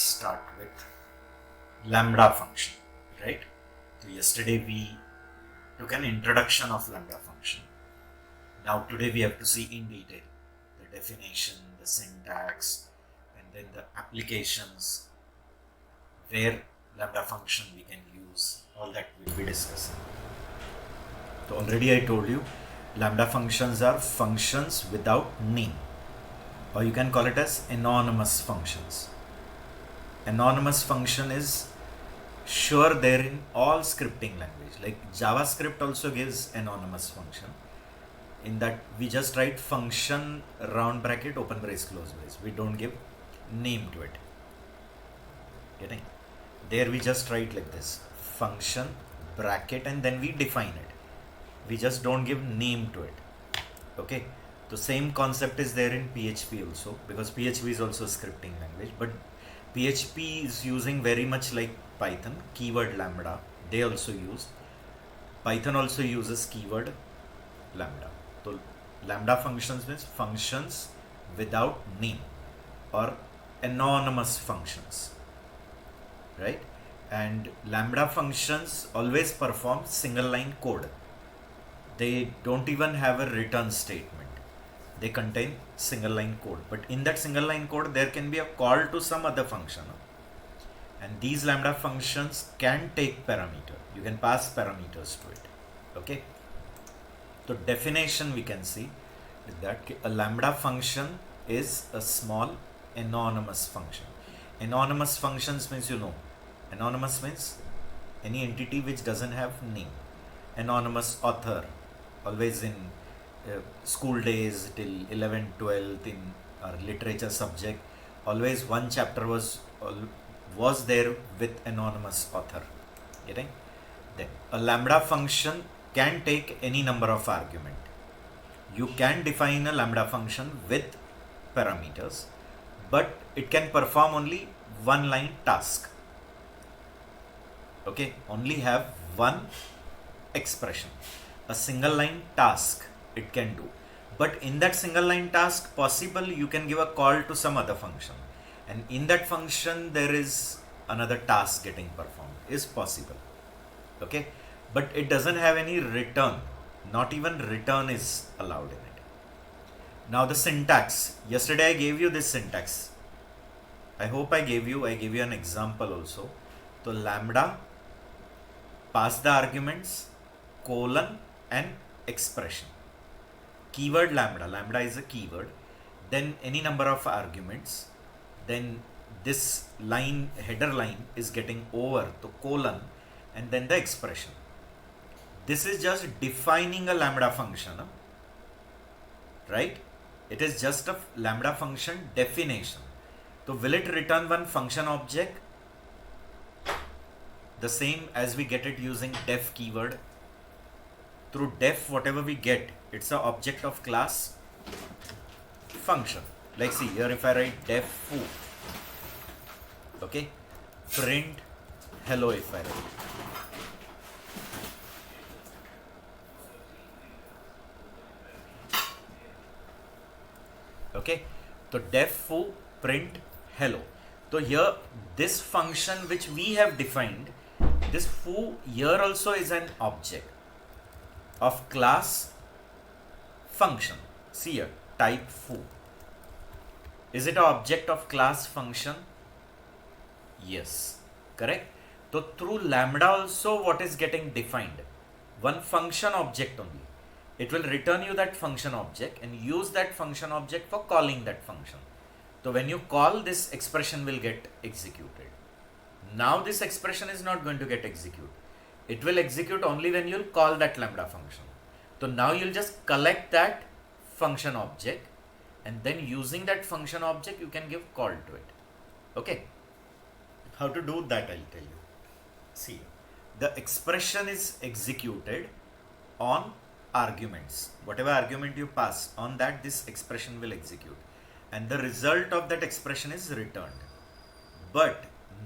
start with lambda function, right? So yesterday we took an introduction of lambda function. Now today we have to see in detail the definition, the syntax, and then the applications where lambda function we can use. All that we'll be discussing. So already I told you lambda functions are functions without name, or you can call it as anonymous functions. Anonymous function is sure there in all scripting language. Like JavaScript also gives anonymous function. In that we just write function round bracket open brace close brace. We don't give name to it. Getting? There we just write like this function bracket and then we define it. We just don't give name to it. Okay. The same concept is there in PHP also, because PHP is also a scripting language, but PHP is using very much like Python, keyword lambda. They also use. Python also uses keyword lambda. So lambda functions means functions without name or anonymous functions, right? And lambda functions always perform single line code. They don't even have a return statement. They contain single line code, but in that single line code there can be a call to some other function, and these lambda functions can take parameter. You can pass parameters to it. Okay, so definition we can see is that a lambda function is a small anonymous function. Anonymous functions means, you know, anonymous means any entity which doesn't have name. Anonymous author, always in school days till 11th 12th in our literature subject, always one chapter was there with anonymous author. Getting? Then a lambda function can take any number of argument. You can define a lambda function with parameters, but it can perform only one line task. Okay, only have one expression, a single line task it can do. But in that single line task, possible you can give a call to some other function, and in that function there is another task getting performed, is possible. Okay, but it doesn't have any return. Not even return is allowed in it. Now the syntax, yesterday I gave you this syntax. I hope I gave you an example also. So lambda, pass the arguments, colon and expression. Keyword lambda is a keyword, then any number of arguments, then this line, header line is getting over to colon and then the expression. This is just defining a lambda function, right? It is just a lambda function definition. So will it return one function object? The same as we get it using def keyword. Through def, whatever we get, it's an object of class function. Like see here, if I write def foo, okay, print hello if I write. Okay, so def foo print hello. So here this function which we have defined, this foo here also is an object of class function. See here, type foo. Is it an object of class function? Yes, correct. So through lambda also what is getting defined? One function object only. It will return you that function object and use that function object for calling that function. So when you call, this expression will get executed. Now this expression is not going to get executed. It will execute only when you'll call that lambda function. So now you'll just collect that function object, and then using that function object you can give call to it. Okay, how to do that I'll tell you. See, the expression is executed on arguments. Whatever argument you pass, on that this expression will execute, and the result of that expression is returned. But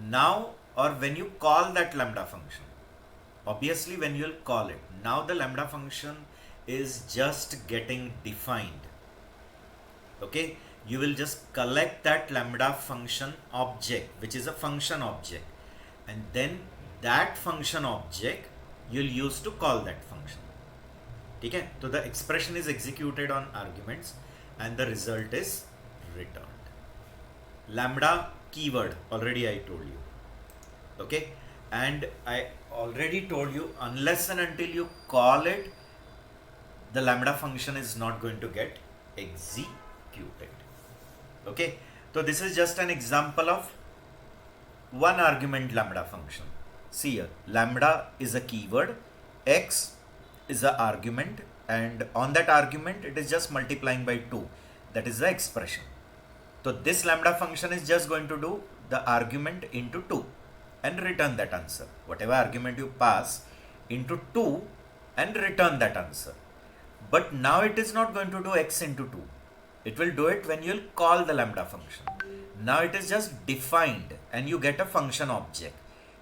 now, or when you call that lambda function, obviously when you'll call it, now the lambda function is just getting defined. Okay, you will just collect that lambda function object, which is a function object, and then that function object you'll use to call that function. ठीक है, तो the expression is executed on arguments and the result is returned. Lambda keyword already I told you, okay, and I already told you unless and until you call it, the lambda function is not going to get executed. Okay, so this is just an example of one argument lambda function. See here, lambda is a keyword, x is an argument, and on that argument it is just multiplying by 2. That is the expression. So this lambda function is just going to do the argument into 2 and return that answer. Whatever argument you pass into 2 and return that answer. But now it is not going to do x into 2. It will do it when you will call the lambda function. Now it is just defined and you get a function object.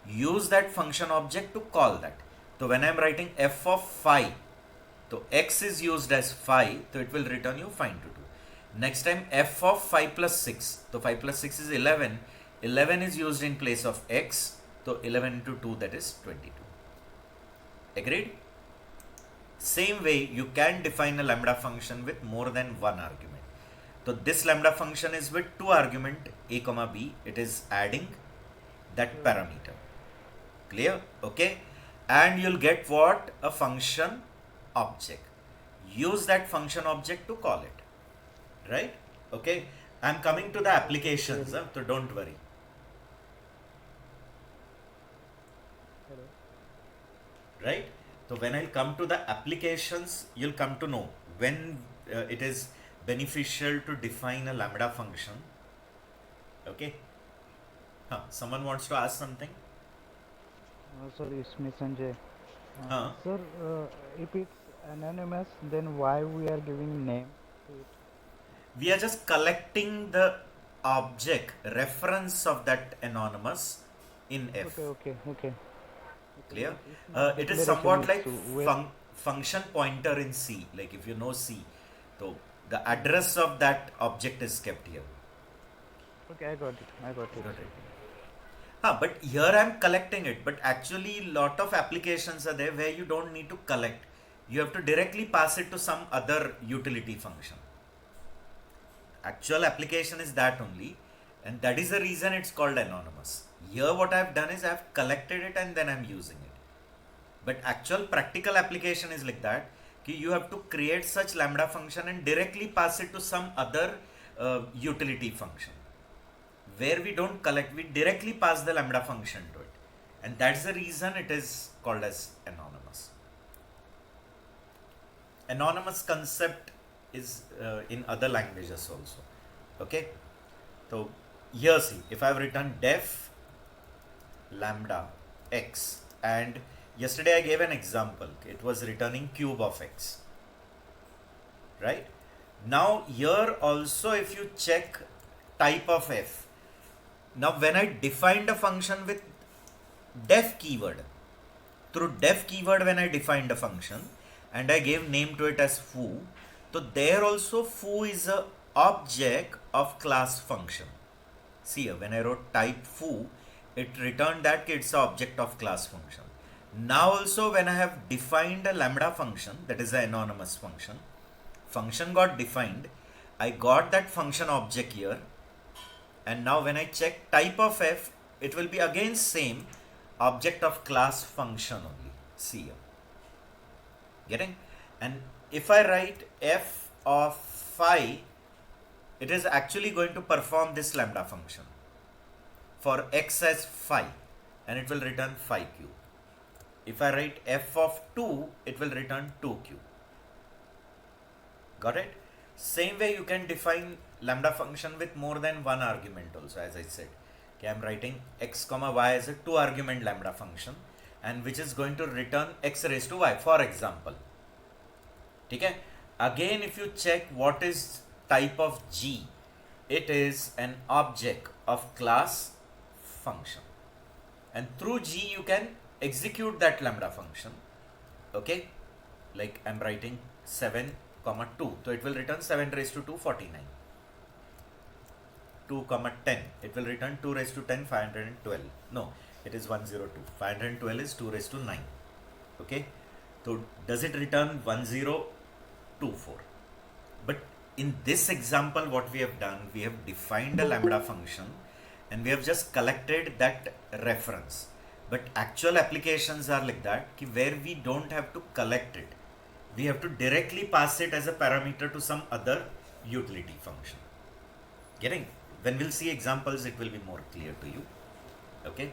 Use that function object to call that. So when I am writing f of phi, so x is used as phi, so it will return you phi into 2. Next time f of 5 plus 6, so 5 plus 6 is 11. 11 is used in place of x, so 11 into 2, that is 22. Agreed? Same way you can define a lambda function with more than one argument. So this lambda function is with two argument a comma b. It is adding that parameter. Clear? Okay. And you'll get what? A function object. Use that function object to call it. Right? Okay. I'm coming to the applications, so don't worry. Right? So when I'll come to the applications, you'll come to know when it is beneficial to define a lambda function. Okay. Someone wants to ask something? Sorry, it's me, Sanjay. Sir, if it's anonymous, then why we are giving name to it? We are just collecting the object reference of that anonymous in F. Okay. Clear? It is somewhat like function pointer in C. Like if you know C, so the address of that object is kept here. Okay, I got it. But here I am collecting it. But actually, lot of applications are there where you don't need to collect. You have to directly pass it to some other utility function. Actual application is that only, and that is the reason it's called anonymous. Here what I have done is I have collected it and then I am using it. But actual practical application is like that. You have to create such lambda function and directly pass it to some other utility function. Where we don't collect, we directly pass the lambda function to it. And that's the reason it is called as anonymous. Anonymous concept is in other languages also. Okay. So here see, if I have written def lambda x, and yesterday I gave an example. It was returning cube of x. Right. Now here also if you check type of f. Now when I defined a function with def keyword, through def keyword when I defined a function and I gave name to it as foo, so there also foo is a object of class function. See here, when I wrote type foo, it returned that it's an object of class function. Now also when I have defined a lambda function, that is an anonymous function got defined, I got that function object here, and now when I check type of f, it will be again same object of class function only. See here. Getting? And if I write f of phi, it is actually going to perform this lambda function for x as phi, and it will return phi cube. If I write f of 2, it will return 2 cube. Got it? Same way you can define lambda function with more than one argument also, as I said. Okay, I am writing x comma y as a 2 argument lambda function, and which is going to return x raised to y, for example. Okay? Again, if you check what is type of G, it is an object of class function, and through G you can execute that lambda function. Okay, like I'm writing 7 comma 2, so it will return 7 raised to 2, 49. 2 comma 10, it will return 2 raised to 10 512. No, it is 102. 512 is 2 raised to 9. Okay, so does it return 1024? But in this example, what we have done, we have defined a lambda function and we have just collected that reference. But actual applications are like that, where we don't have to collect it. We have to directly pass it as a parameter to some other utility function. Getting? When we'll see examples, it will be more clear to you. Okay.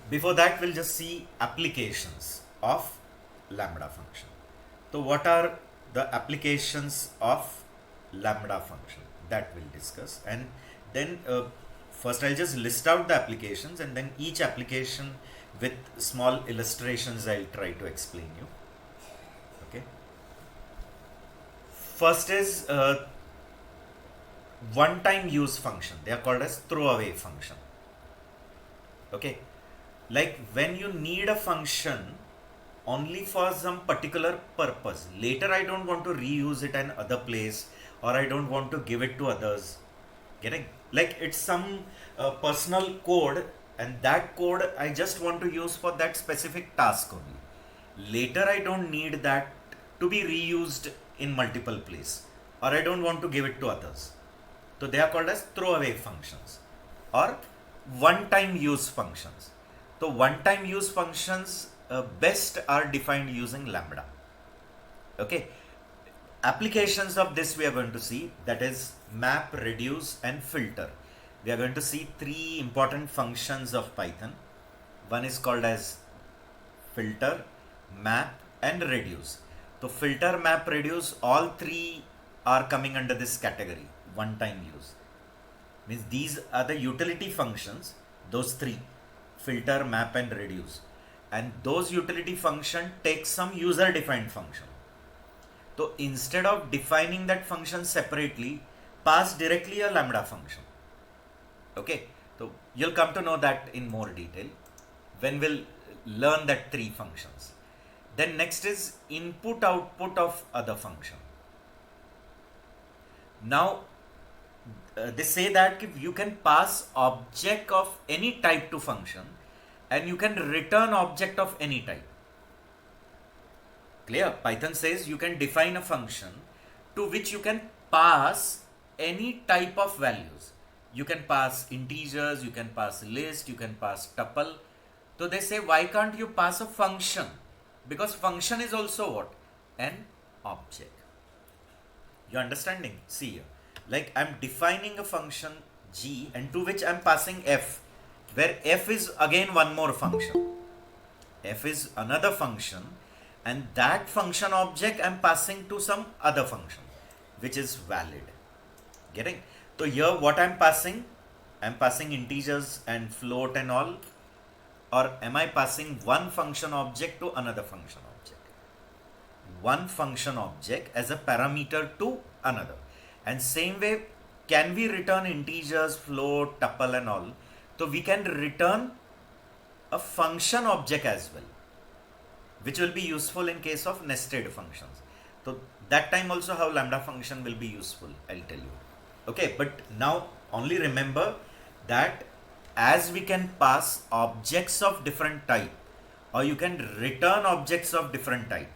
Before that, we'll just see applications of lambda function. So what are the applications of lambda function? That we'll discuss. And then first I'll just list out the applications, and then each application with small illustrations I'll try to explain you. Okay. First is one-time use function. They are called as throwaway function. Okay. Like when you need a function only for some particular purpose. Later I don't want to reuse it in other place, or I don't want to give it to others. Getting? Like it's some personal code, and that code I just want to use for that specific task only. Later I don't need that to be reused in multiple places, or I don't want to give it to others. So they are called as throwaway functions or one-time use functions. So one-time use functions best are defined using lambda. Okay. Applications of this we are going to see, that is map, reduce and filter. We are going to see three important functions of Python. One is called as filter, map and reduce. So filter, map, reduce, all three are coming under this category, one-time use. Means these are the utility functions, those three, filter, map and reduce. And those utility function take some user defined function. So instead of defining that function separately, pass directly a lambda function. Okay, so you'll come to know that in more detail when we'll learn that three functions. Then next is input output of other function. Now they say that if you can pass object of any type to function and you can return object of any type. Clear? Python says you can define a function to which you can pass any type of values. You can pass integers, you can pass list, you can pass tuple. So they say, why can't you pass a function? Because function is also what? An object. You understanding? See here. Like I'm defining a function g and to which I'm passing f, where f is again one more function. F is another function, and that function object I'm passing to some other function which is valid. Getting? So here what I'm passing integers and float and all, or am I passing one function object to another function object? One function object as a parameter to another. And same way, can we return integers, float, tuple and all? So we can return a function object as well, which will be useful in case of nested functions. So that time also how lambda function will be useful, I'll tell you. Okay, but now only remember that as we can pass objects of different type, or you can return objects of different type.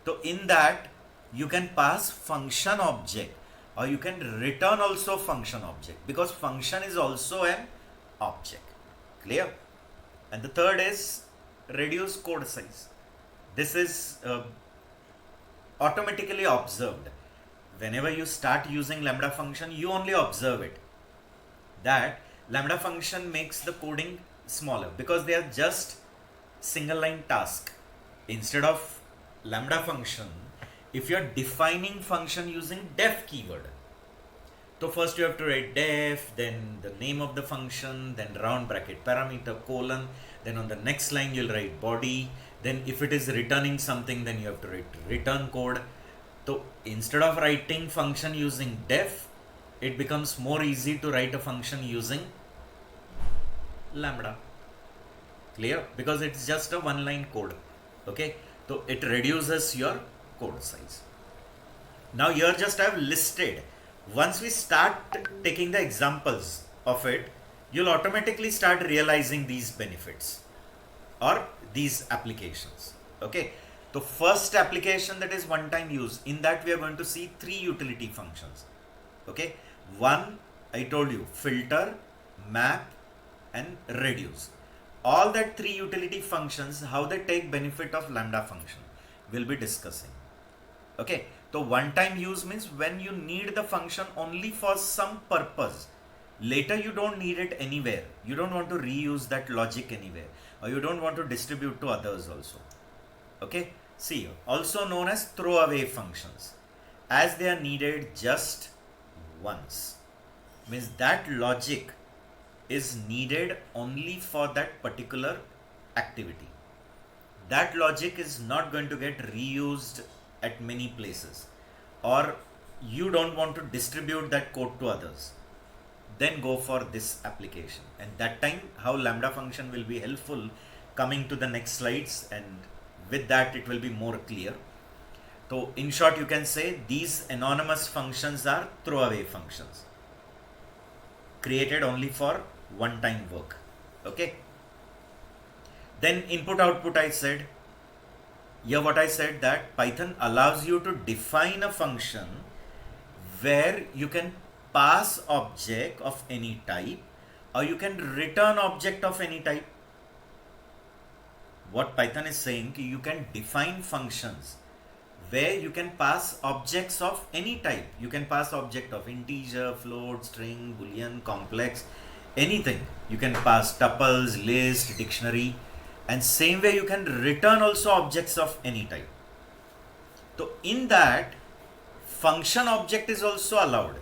So in that you can pass function object, or you can return also function object, because function is also an object. Clear? And the third is reduce code size. This is automatically observed. Whenever you start using lambda function, you only observe it. That lambda function makes the coding smaller because they are just single line task. Instead of lambda function, if you are defining function using def keyword, so first you have to write def, then the name of the function, then round bracket parameter colon, then on the next line you'll write body, then if it is returning something, then you have to write return code. So instead of writing function using def, it becomes more easy to write a function using lambda. Clear? Because it's just a one line code. Okay, so it reduces your code size. Now here just I have listed. Once we start taking the examples of it, you'll automatically start realizing these benefits or these applications. Okay. The first application, that is one time use, in that we are going to see 3 utility functions. Okay. One, I told you, filter, map and reduce. All that 3 utility functions, how they take benefit of lambda function, we'll be discussing. Okay. So one time use means when you need the function only for some purpose. Later you don't need it anywhere. You don't want to reuse that logic anywhere, or you don't want to distribute to others also. Okay. See, also known as throwaway functions, as they are needed just once. Means that logic is needed only for that particular activity. That logic is not going to get reused at many places, or you don't want to distribute that code to others. Then go for this application, and that time how lambda function will be helpful coming to the next slides, and with that it will be more clear. So in short, you can say these anonymous functions are throwaway functions created only for one time work. Okay. Then input output, I said here, what I said, that Python allows you to define a function where you can pass object of any type, or you can return object of any type. What Python is saying, you can define functions where you can pass objects of any type. You can pass object of integer, float, string, boolean, complex, anything. You can pass tuples, list, dictionary, and same way you can return also objects of any type. So in that, function object is also allowed.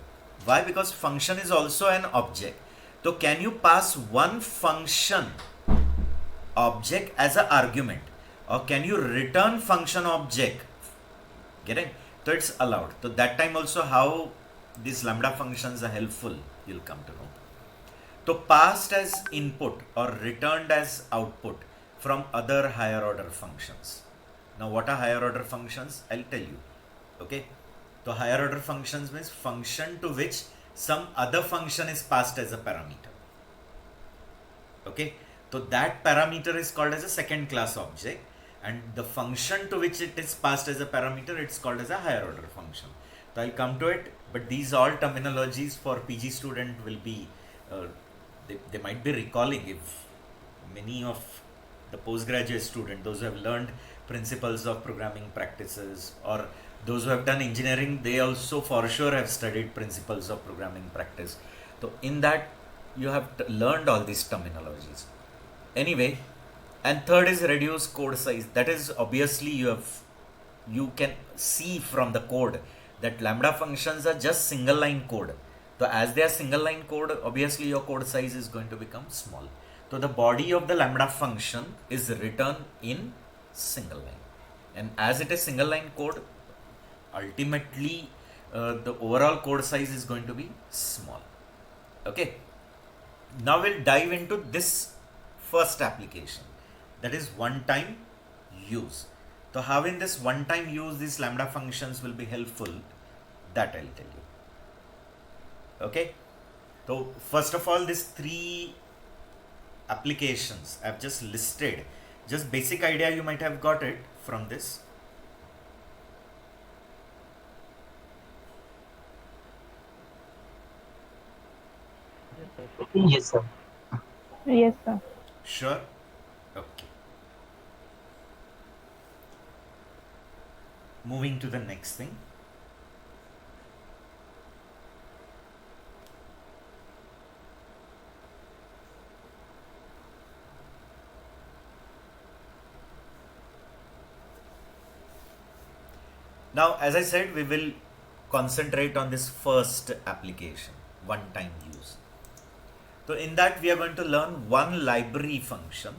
Why? Because function is also an object. So can you pass one function object as an argument, or can you return function object? Getting? So it's allowed. So that time also how these lambda functions are helpful, you'll come to know. So passed as input or returned as output from other higher order functions. Now what are higher order functions? I'll tell you. Okay. So higher order functions means function to which some other function is passed as a parameter. Okay. So that parameter is called as a second class object, and the function to which it is passed as a parameter, it's called as a higher order function. So I'll come to it, but these all terminologies for PG student will be, they might be recalling if many of the postgraduate student, those who have learned principles of programming practices, or those who have done engineering, they also for sure have studied principles of programming practice. So in that you have learned all these terminologies. Anyway, and third is reduce code size. That is obviously you can see from the code that lambda functions are just single line code. So as they are single line code, obviously your code size is going to become small. So the body of the lambda function is written in single line, and as it is single line code, ultimately the overall code size is going to be small. Okay. Now we'll dive into this first application, that is one time use. So how in this one time use these lambda functions will be helpful, that I'll tell you. Okay. So first of all, these 3 applications I've just listed, just basic idea you might have got it from this. Yes, sir. Yes, sir. Sure. Okay. Moving to the next thing. Now, as I said, we will concentrate on this first application, one-time use. So in that we are going to learn one library function.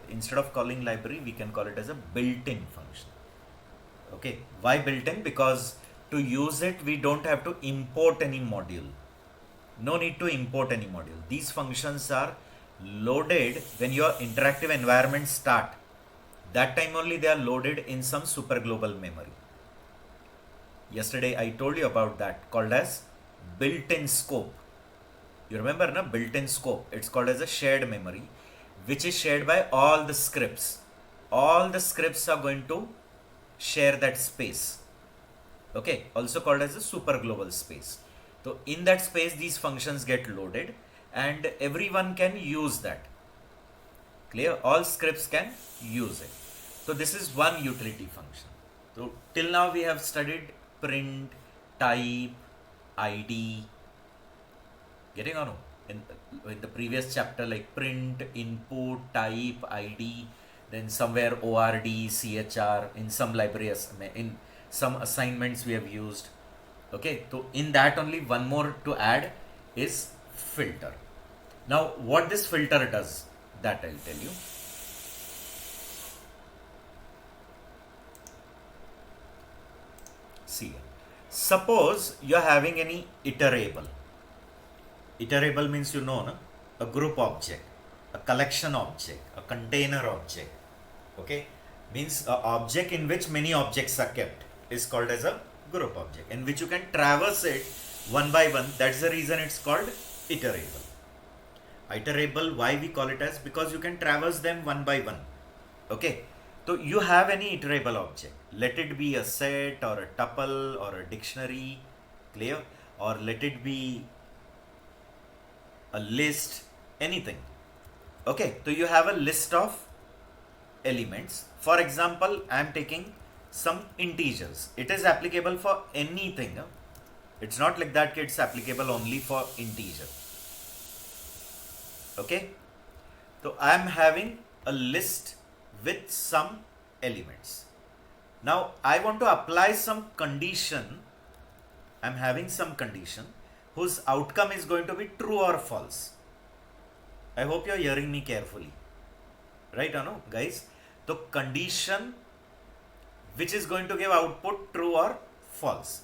Instead of calling library, we can call it as a built-in function. Okay, why built-in? Because to use it, we don't have to import any module. No need to import any module. These functions are loaded when your interactive environment start. That time only they are loaded in some super global memory. Yesterday I told you about that, called as built-in scope. You remember, na? Built-in scope. It's called as a shared memory, which is shared by all the scripts. All the scripts are going to share that space. Okay, also called as a super global space. So in that space, these functions get loaded and everyone can use that. Clear? All scripts can use it. So this is one utility function. So till now we have studied print, type, id. Getting on? In the previous chapter, like print, input, type, id, then somewhere ord, chr, in some libraries, in some assignments we have used. Okay, so in that only one more to add is filter. Now what this filter does, that I'll tell you. See, suppose you're having any iterable. Iterable means, you know, no? A group object, a collection object, a container object. Okay, means an object in which many objects are kept is called as a group object, in which you can traverse it one by one. That's the reason it's called iterable. Iterable, why we call it as? Because you can traverse them one by one. Okay, so you have any iterable object, let it be a set or a tuple or a dictionary, clear, or let it be a list, anything. Okay, so you have a list of elements. For example, I am taking some integers. It is applicable for anything. It's not like that it's applicable only for integer. Okay, so I am having a list with some elements. Now I want to apply some condition. I am having some condition whose outcome is going to be true or false. I hope you are hearing me carefully. Right or no, guys? The condition which is going to give output true or false.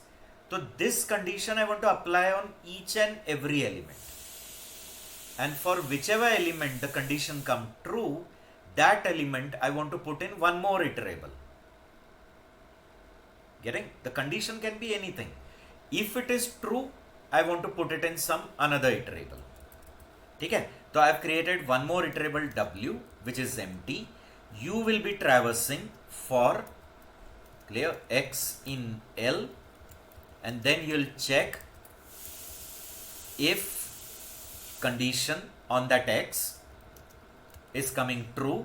So this condition I want to apply on each and every element. And for whichever element the condition come true, that element I want to put in one more iterable. Getting? The condition can be anything. If it is true, I want to put it in some another iterable. Okay? So I have created one more iterable w, which is empty. You will be traversing for, clear, x in L, and then you'll check if condition on that x is coming true.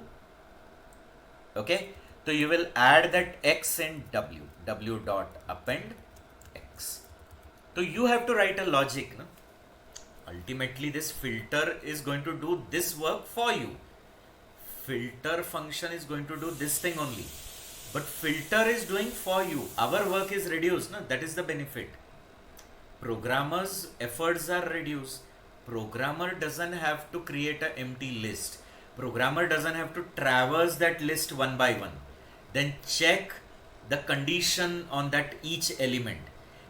Okay, so you will add that x in w dot append x. So you have to write a logic, no? Ultimately this filter is going to do this work for you. Filter function is going to do this thing only, but filter is doing for you. Our work is reduced, no? That is the benefit. Programmers' efforts are reduced. Programmer doesn't have to create an empty list. Programmer doesn't have to traverse that list one by one. Then check the condition on that each element.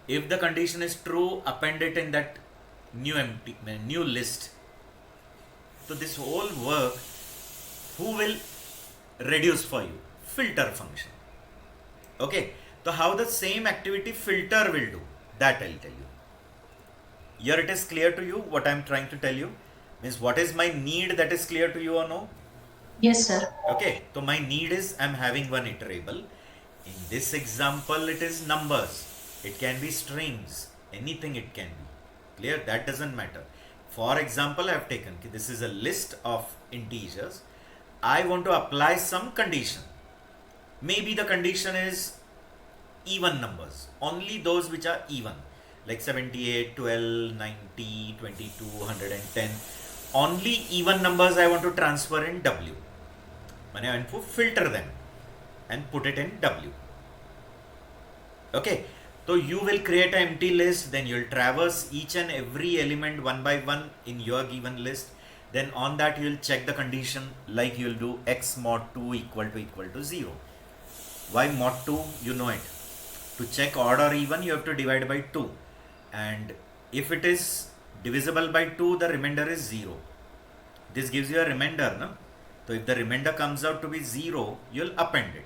If the condition is true, append it in that new list. So this whole work, who will reduce for you? Filter function. Okay, so how the same activity filter will do, that I'll tell you. Here it is clear to you what I'm trying to tell you. Means what is my need, that is clear to you or no? Yes, sir. Okay, so my need is I'm having one iterable. In this example, it is numbers. It can be strings, anything it can be. Clear? That doesn't matter. For example, I have taken, this is a list of integers. I want to apply some condition. Maybe the condition is even numbers, only those which are even, like 78, 12, 90, 22, 110. Only even numbers I want to transfer in W. I want to filter them and put it in W. Okay, so you will create an empty list, then you'll traverse each and every element one by one in your given list. Then on that you will check the condition, like you will do x mod 2 equal to 0. Why mod 2? You know it. To check odd or even, you have to divide by 2. And if it is divisible by 2, the remainder is 0. This gives you a remainder, no? So if the remainder comes out to be 0, you'll append it.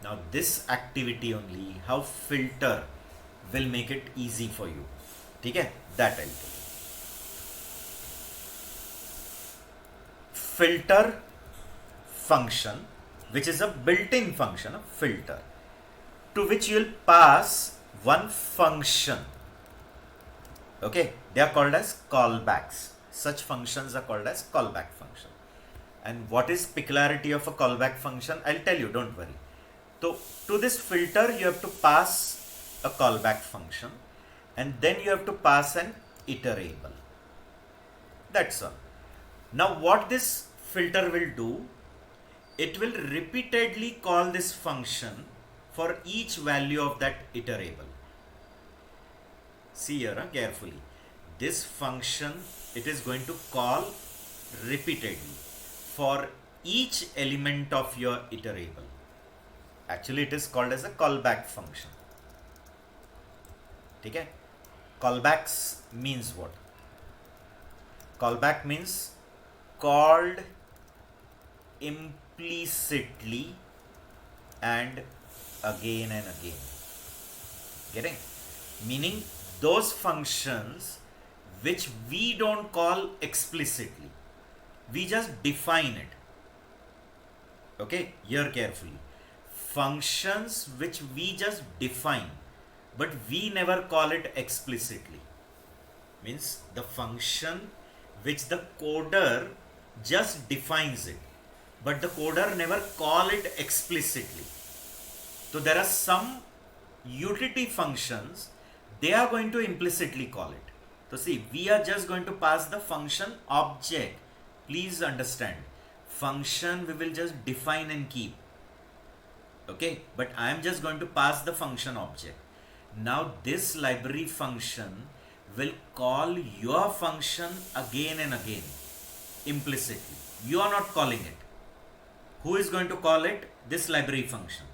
Now this activity only, how filter will make it easy for you. ठीक है, that I'll do. Filter function, which is a built-in function of filter, to which you will pass one function. Okay, they are called as callbacks. Such functions are called as callback function. And what is peculiarity of a callback function? I'll tell you, don't worry. So to this filter you have to pass a callback function, and then you have to pass an iterable. That's all. Now what this filter will do, it will repeatedly call this function for each value of that iterable. See here carefully. This function, it is going to call repeatedly for each element of your iterable. Actually it is called as a callback function. Okay? Callbacks means what? Callback means called implicitly and again and again. Getting? Meaning those functions which we don't call explicitly, we just define it. Okay, hear carefully. Functions which we just define, but we never call it explicitly. Means the function which the coder just defines it, but the coder never call it explicitly. So there are some utility functions, they are going to implicitly call it. So see, we are just going to pass the function object. Please understand, function we will just define and keep. Okay, but I am just going to pass the function object. Now this library function will call your function again and again implicitly. You are not calling it. Who is going to call it? This library function.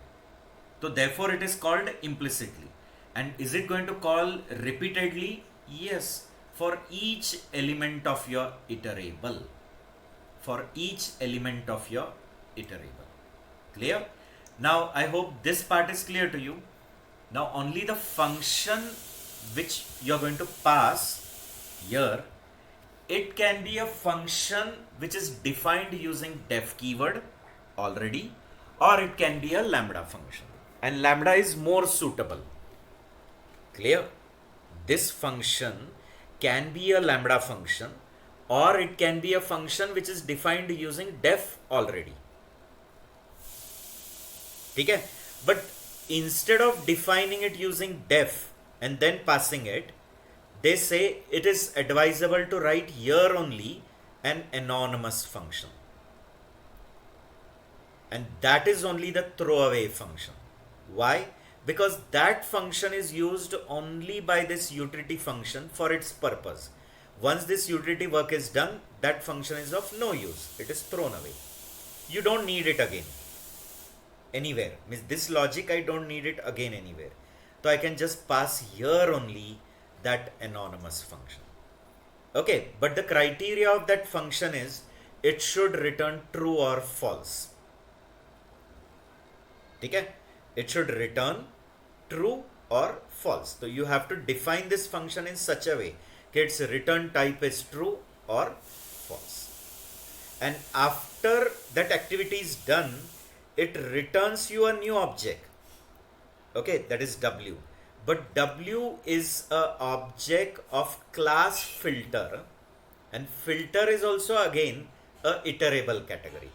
So therefore it is called implicitly. And is it going to call repeatedly? Yes, for each element of your iterable. For each element of your iterable. Clear? Now I hope this part is clear to you. Now only the function which you are going to pass here, it can be a function which is defined using def keyword already, or it can be a lambda function, and lambda is more suitable. Clear? This function can be a lambda function, or it can be a function which is defined using def already. Okay? But instead of defining it using def and then passing it, they say it is advisable to write here only an anonymous function. And that is only the throwaway function. Why? Because that function is used only by this utility function for its purpose. Once this utility work is done, that function is of no use. It is thrown away. You don't need it again anywhere. Means this logic I don't need it again anywhere. So I can just pass here only that anonymous function. Okay, but the criteria of that function is it should return true or false. Okay? It should return true or false. So you have to define this function in such a way that its return type is true or false. And after that activity is done, it returns you a new object. Okay, that is W. But W is a object of class filter, and filter is also again a iterable category.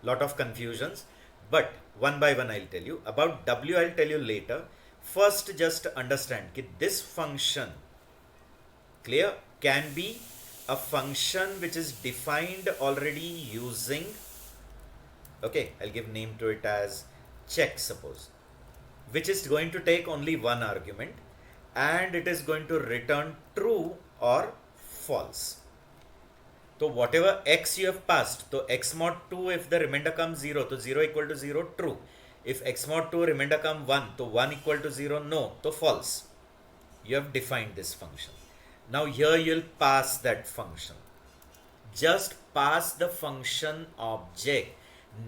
Lot of confusions, but one by one I'll tell you. About W I'll tell you later. First just understand that this function, clear, can be a function which is defined already using, okay, I'll give name to it as check suppose, which is going to take only one argument, and it is going to return true or false. So whatever x you have passed, so x mod 2, if the remainder comes 0, so 0 equal to 0, true. If x mod 2 remainder come 1, so 1 equal to 0, no, so false. You have defined this function. Now here you will pass that function. Just pass the function object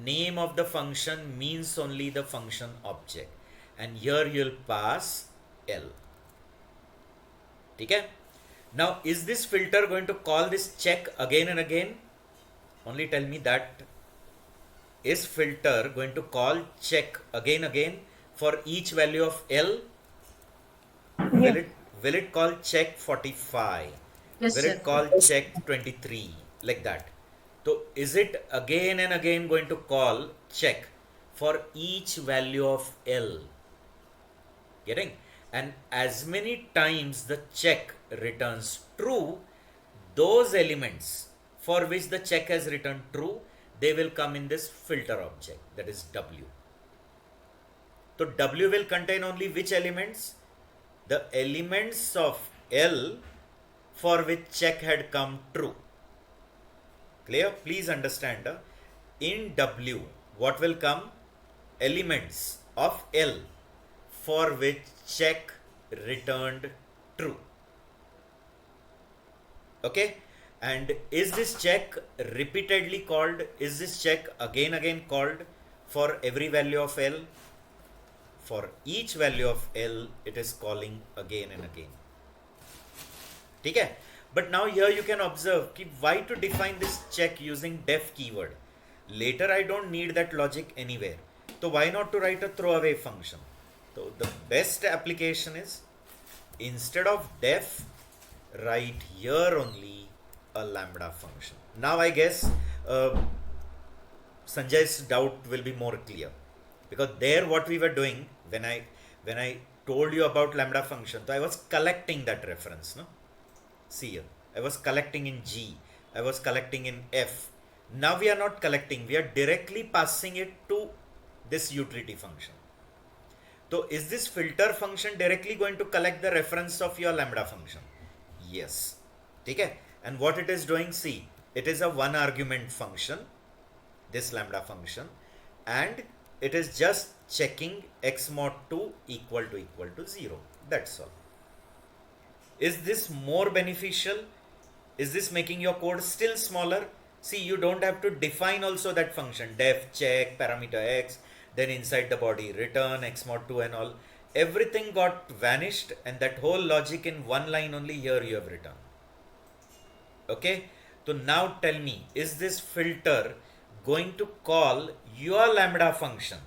name of the function means only the function object, and here you'll pass L. Okay? Now, is this filter going to call this check again and again? Only tell me that. Is filter going to call check again for each value of L? Yes. Will it call check 45? Yes, Will sir. it call check 23? Like that. So is it again and again going to call check for each value of L? Getting? And as many times the check returns true, those elements for which the check has returned true, they will come in this filter object, that is W. So W will contain only which elements? The elements of L for which check had come true. Clear? Please understand. In W, what will come? Elements of L for which check returned true. Okay? And is this check repeatedly called? Is this check again called for every value of L? For each value of L, it is calling again and again. Okay? But now here you can observe why to define this check using def keyword. Later I don't need that logic anywhere. So why not to write a throwaway function? So the best application is, instead of def, write here only a lambda function. Now I guess Sanjay's doubt will be more clear, because there what we were doing when I told you about lambda function, so I was collecting that reference, no? See here, I was collecting in G, I was collecting in F. Now we are not collecting, we are directly passing it to this utility function. So is this filter function directly going to collect the reference of your lambda function? Yes. Okay? And what it is doing, see, it is a one argument function, this lambda function, and it is just checking x mod 2 equal to 0. That's all. Is this more beneficial? Is this making your code still smaller? See, you don't have to define also that function, def check parameter x, then inside the body return x mod 2 and all. Everything got vanished, and that whole logic in one line only here you have written. Okay? So now tell me, is this filter going to call your lambda function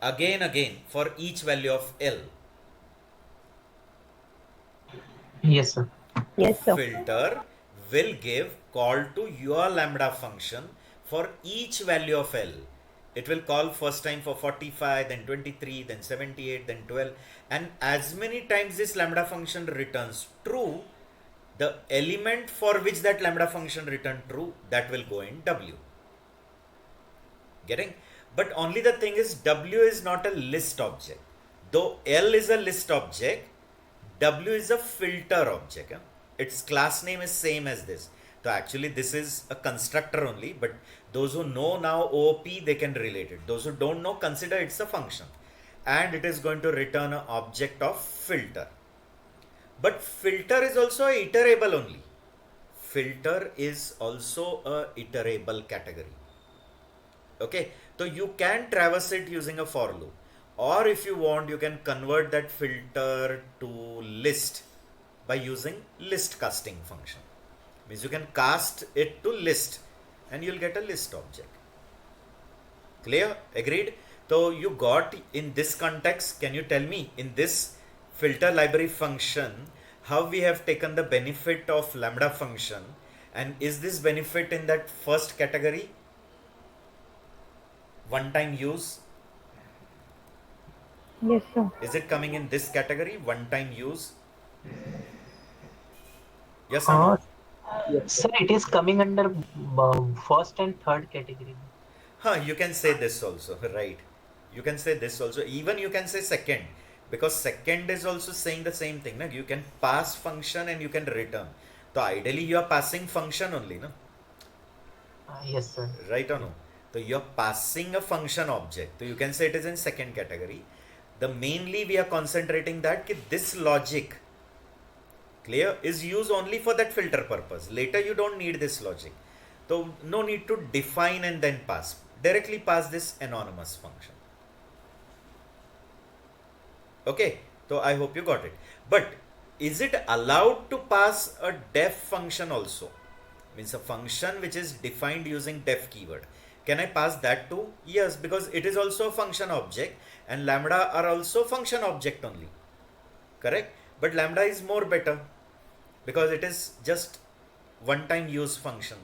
again for each value of L? Yes, sir. Yes, sir. Filter will give call to your lambda function for each value of L. It will call first time for 45, then 23, then 78, then 12, and as many times this lambda function returns true, the element for which that lambda function returned true, that will go in W. Getting? But only the thing is, W is not a list object. Though L is a list object, W is a filter object. Its class name is same as this. So actually this is a constructor only, but those who know now OOP, they can relate it. Those who don't know, consider it's a function. And it is going to return an object of filter. But filter is also iterable only. Filter is also a iterable category. Okay, so you can traverse it using a for loop. Or if you want, you can convert that filter to list by using list casting function. Means you can cast it to list and you'll get a list object. Clear? Agreed? So you got in this context, can you tell me in this filter library function how we have taken the benefit of lambda function, and is this benefit in that first category, one time use? Yes, sir. Is it coming in this category, one time use? Yes or no? Sir, it is coming under first and third category. You can say this also, right? You can say this also. Even you can say second, because second is also saying the same thing. No? You can pass function and you can return. So ideally you are passing function only, no? Yes, sir. Right or no? So you are passing a function object. So you can say it is in second category. The mainly we are concentrating that this logic, clear, is used only for that filter purpose. Later you don't need this logic. So no need to define and then pass. directly pass this anonymous function. Okay, so I hope you got it. But is it allowed to pass a def function also? Means a function which is defined using def keyword. Can I pass that too? Yes, because it is also a function object, and lambda are also function object only. Correct? But lambda is more better because it is just one time use function.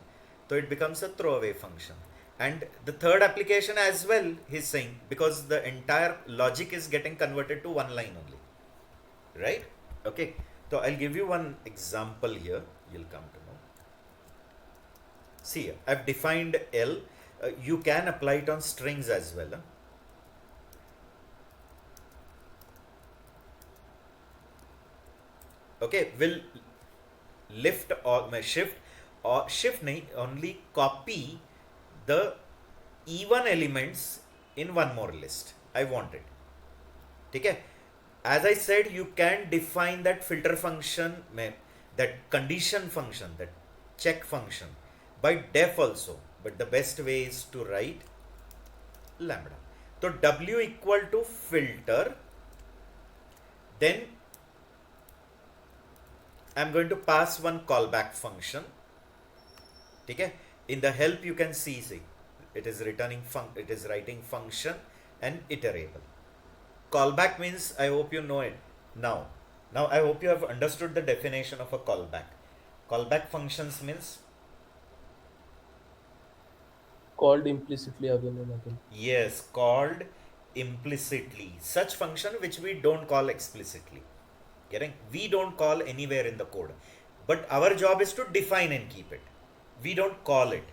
So it becomes a throwaway function. And the third application as well, he's saying, because the entire logic is getting converted to one line only. Right? Okay. So I'll give you one example here. You'll come to know. See, I've defined L. You can apply it on strings as well. Okay, we'll lift or shift nahi, only copy the even elements in one more list. I want it. Okay. As I said, you can define that filter function, that condition function, that check function by def also. But the best way is to write lambda. So W equal to filter. Then I'm going to pass one callback function. Okay? In the help you can see it is writing function and iterable. Callback means, I hope you know it now. Now I hope you have understood the definition of a callback. Callback functions means called implicitly again and again. Yes, called implicitly. Such function which we don't call explicitly. Getting? We don't call anywhere in the code. But our job is to define and keep it. We don't call it.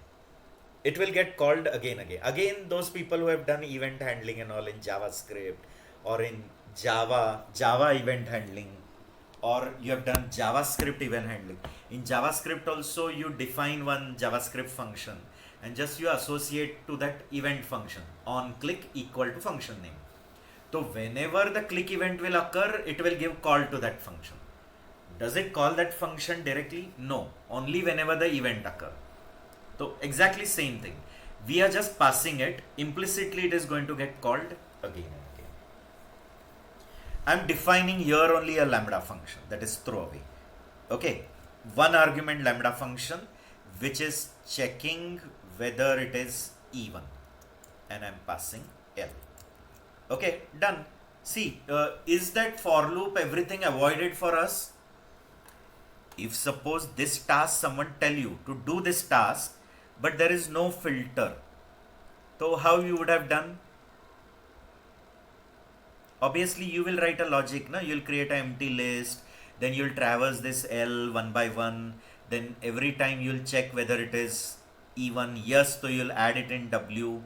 It will get called again. Again, those people who have done event handling and all in JavaScript or in Java event handling, or you have done JavaScript event handling. In JavaScript also you define one JavaScript function and just you associate to that event function on click equal to function name. So whenever the click event will occur, it will give call to that function. Does it call that function directly? No, only whenever the event occur. So exactly same thing. We are just passing it. Implicitly it is going to get called again and again. I'm defining here only a lambda function, that is throwaway. Okay, one argument lambda function which is checking whether it is even, and I'm passing L. Okay, done. See, is that for loop everything avoided for us? If suppose this task, someone tell you to do this task, but there is no filter, so how you would have done? Obviously you will write a logic, no? You'll create an empty list, then you'll traverse this L one by one, then every time you'll check whether it is even. Yes, so you'll add it in W,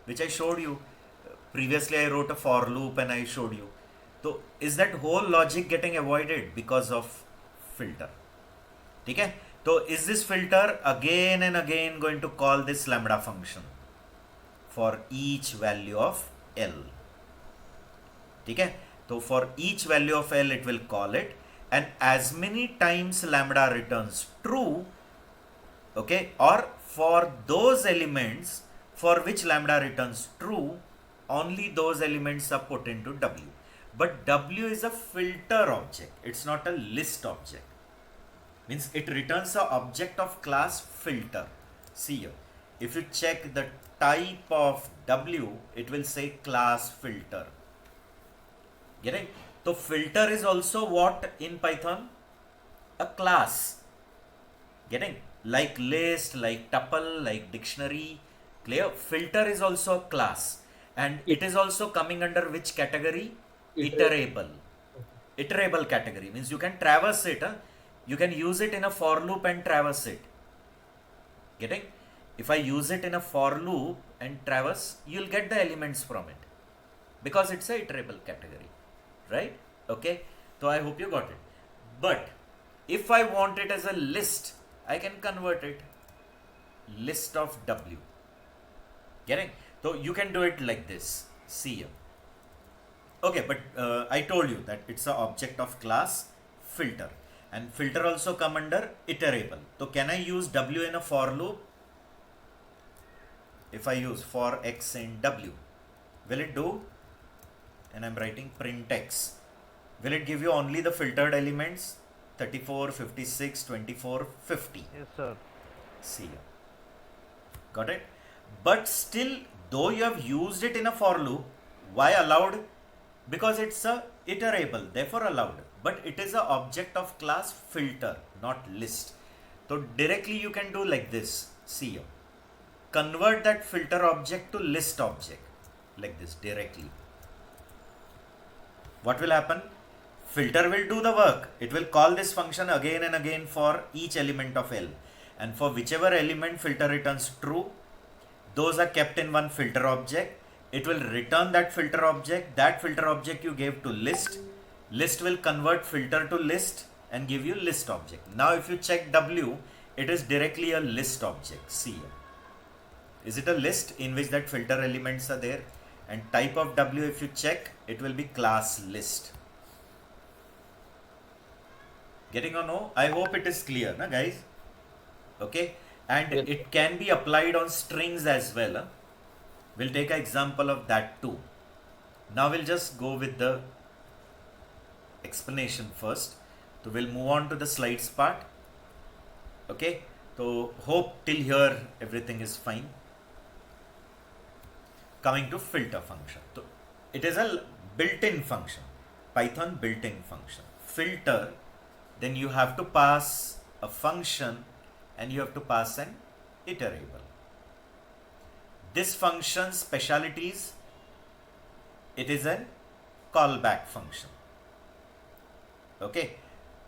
which I showed you. Previously I wrote a for loop and I showed you. So is that whole logic getting avoided because of filter? Okay? So is this filter again and again going to call this lambda function for each value of L? Okay? So for each value of L it will call it, and as many times lambda returns true, okay, or for those elements for which lambda returns true, only those elements are put into W. But W is a filter object. It's not a list object. Means it returns an object of class filter. See here. If you check the type of W, it will say class filter. Getting? So filter is also what in Python? A class. Getting? Like list, like tuple, like dictionary. Clear? Filter is also a class. And it is also coming under which category? Iterable. Iterable category. Means you can traverse it. You can use it in a for loop and traverse it. Getting? If I use it in a for loop and traverse, you'll get the elements from it. Because it's a iterable category. Right? Okay. So I hope you got it. But if I want it as a list, I can convert it. List of W. Getting? So you can do it like this. See here. Okay, but I told you that it's an object of class filter. And filter also come under iterable. So can I use W in a for loop? if I use for x in w, will it do? And I'm writing print x. Will it give you only the filtered elements 34, 56, 24, 50? Yes, sir. See here. Got it? But still, though you have used it in a for loop, why allowed? Because it's a iterable, therefore allowed. But it is a object of class filter, not list. So directly you can do like this. See here. Convert that filter object to list object like this directly. What will happen? Filter will do the work. It will call this function again and again for each element of L. And for whichever element filter returns true, those are kept in one filter object. It will return that filter object. That filter object you gave to list. List will convert filter to list and give you list object. Now if you check W, it is directly a list object. See here. Is it a list in which that filter elements are there? And type of W, if you check, it will be class list. Getting or no? I hope it is clear, na guys? Okay. And Yes. it can be applied on strings as well. Huh? We'll take an example of that too. Now we'll just go with the explanation first. So we'll move on to the slides part. Okay. So hope till here everything is fine. Coming to filter function. So it is a built-in function. Python built-in function. Filter, then you have to pass a function and you have to pass an iterable. This function's specialities, it is a callback function. Okay,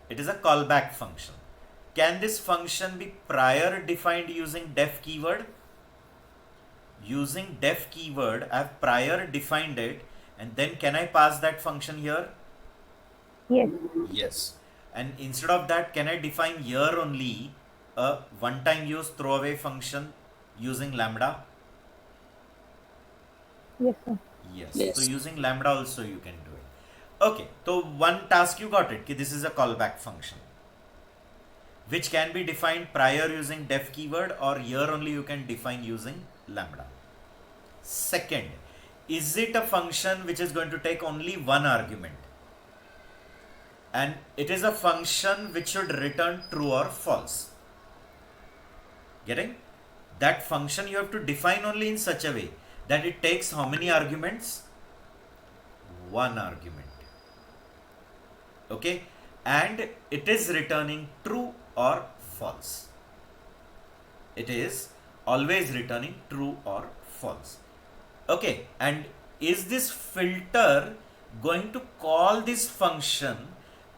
it is a callback function. Can this function be prior defined using def keyword? Using def keyword, I have prior defined it, and then can I pass that function here? Yes. Yes. And instead of that, can I define here only a one-time use throwaway function using lambda? Yes, sir. Yes. Yes. So using lambda also you can do it. Okay. So one task you got it. This is a callback function, which can be defined prior using def keyword, or here only you can define using lambda. Second, is it a function which is going to take only one argument? And it is a function which should return true or false. Getting? That function you have to define only in such a way that it takes how many arguments? One argument. Okay? And it is returning true or false. It is always returning true or false. Okay, and is this filter going to call this function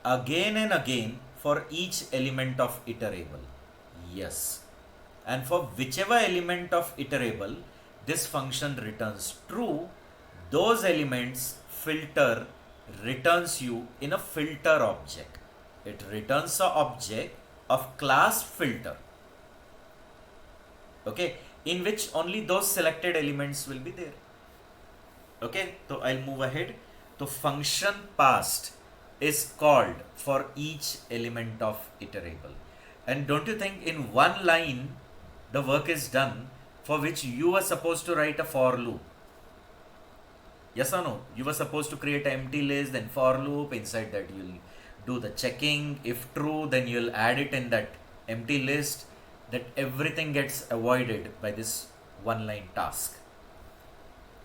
again and again for each element of iterable? Yes. And for whichever element of iterable this function returns true, those elements filter returns you in a filter object. It returns an object of class filter. Okay, in which only those selected elements will be there. Okay, so I'll move ahead. So function passed is called for each element of iterable. And don't you think in one line the work is done for which you were supposed to write a for loop? Yes or no? You were supposed to create an empty list, then for loop. Inside that you'll do the checking. If true, then you'll add it in that empty list. That everything gets avoided by this one line task.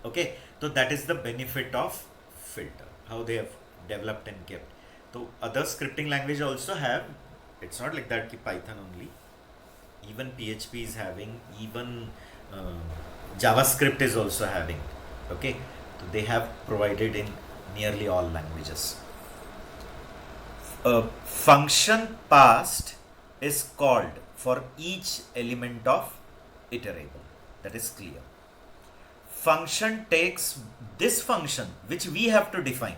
Okay, so that is the benefit of filter, how they have developed and kept. So other scripting language also have, it's not like that ki Python only, even PHP is having, even JavaScript is also having. Okay, so they have provided in nearly all languages. Function passed is called for each element of iterable. That is clear. Function takes this function which we have to define.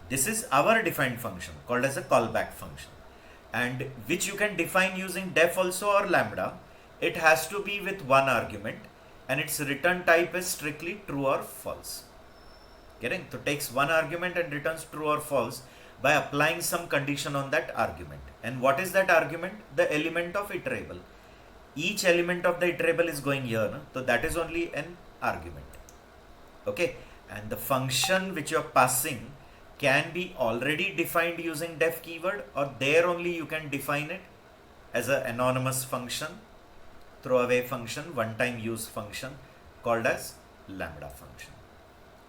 This is our defined function called as a callback function, and which you can define using def also or lambda. It has to be with one argument and its return type is strictly true or false. Getting? So takes one argument and returns true or false by applying some condition on that argument. And what is that argument? The element of iterable. each element of the iterable is going here, no? So that is only an argument. Okay, and the function which you are passing can be already defined using def keyword, or there only you can define it as an anonymous function, throwaway function, one-time use function called as lambda function.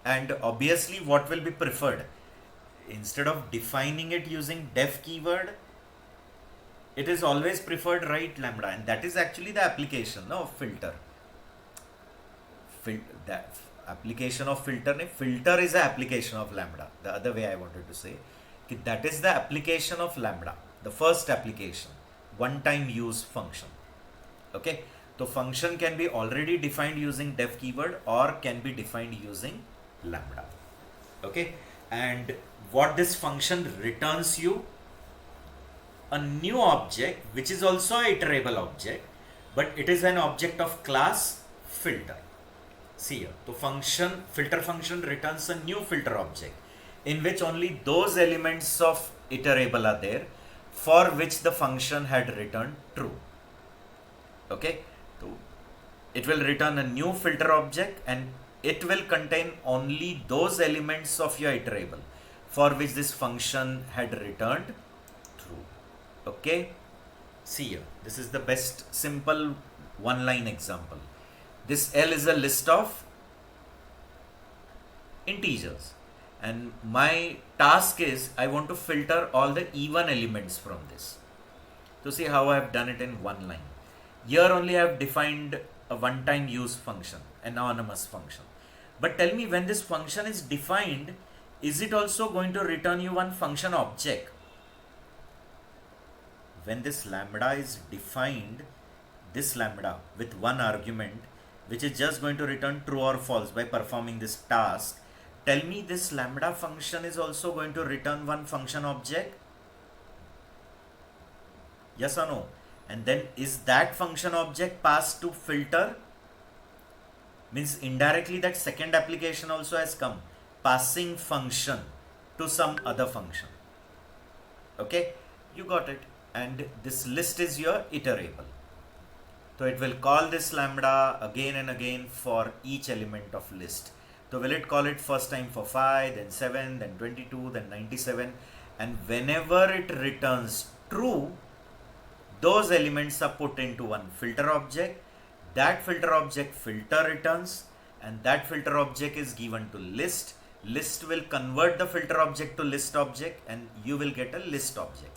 And obviously what will be preferred, instead of defining it using def keyword, it is always preferred write lambda, and that is actually the application of filter. That application of filter, filter is the application of lambda. The other way I wanted to say, that is the application of lambda, the first application, one-time use function. Okay, so function can be already defined using def keyword or can be defined using lambda. Okay, and what this function returns you, a new object which is also an iterable object, but it is an object of class filter. See here, the function filter function returns a new filter object in which only those elements of iterable are there for which the function had returned true. Okay, so it will return a new filter object and it will contain only those elements of your iterable for which this function had returned true. Okay, see here, this is the best simple one-line example. This L is a list of integers, and my task is I want to filter all the even elements from this. So see how I have done it in one line. Here only I have defined a one-time use function, anonymous function. But tell me, when this function is defined, is it also going to return you one function object? When this lambda is defined, this lambda with one argument, which is just going to return true or false by performing this task, tell me this lambda function is also going to return one function object? Yes or no? And then is that function object passed to filter? Means indirectly that second application also has come, passing function to some other function. Okay, you got it. And this list is your iterable. So it will call this lambda again and again for each element of list. So will it call it first time for 5, then 7, then 22, then 97, and whenever it returns true, those elements are put into one filter object. That filter object filter returns, and that filter object is given to list. List will convert the filter object to list object, and you will get a list object.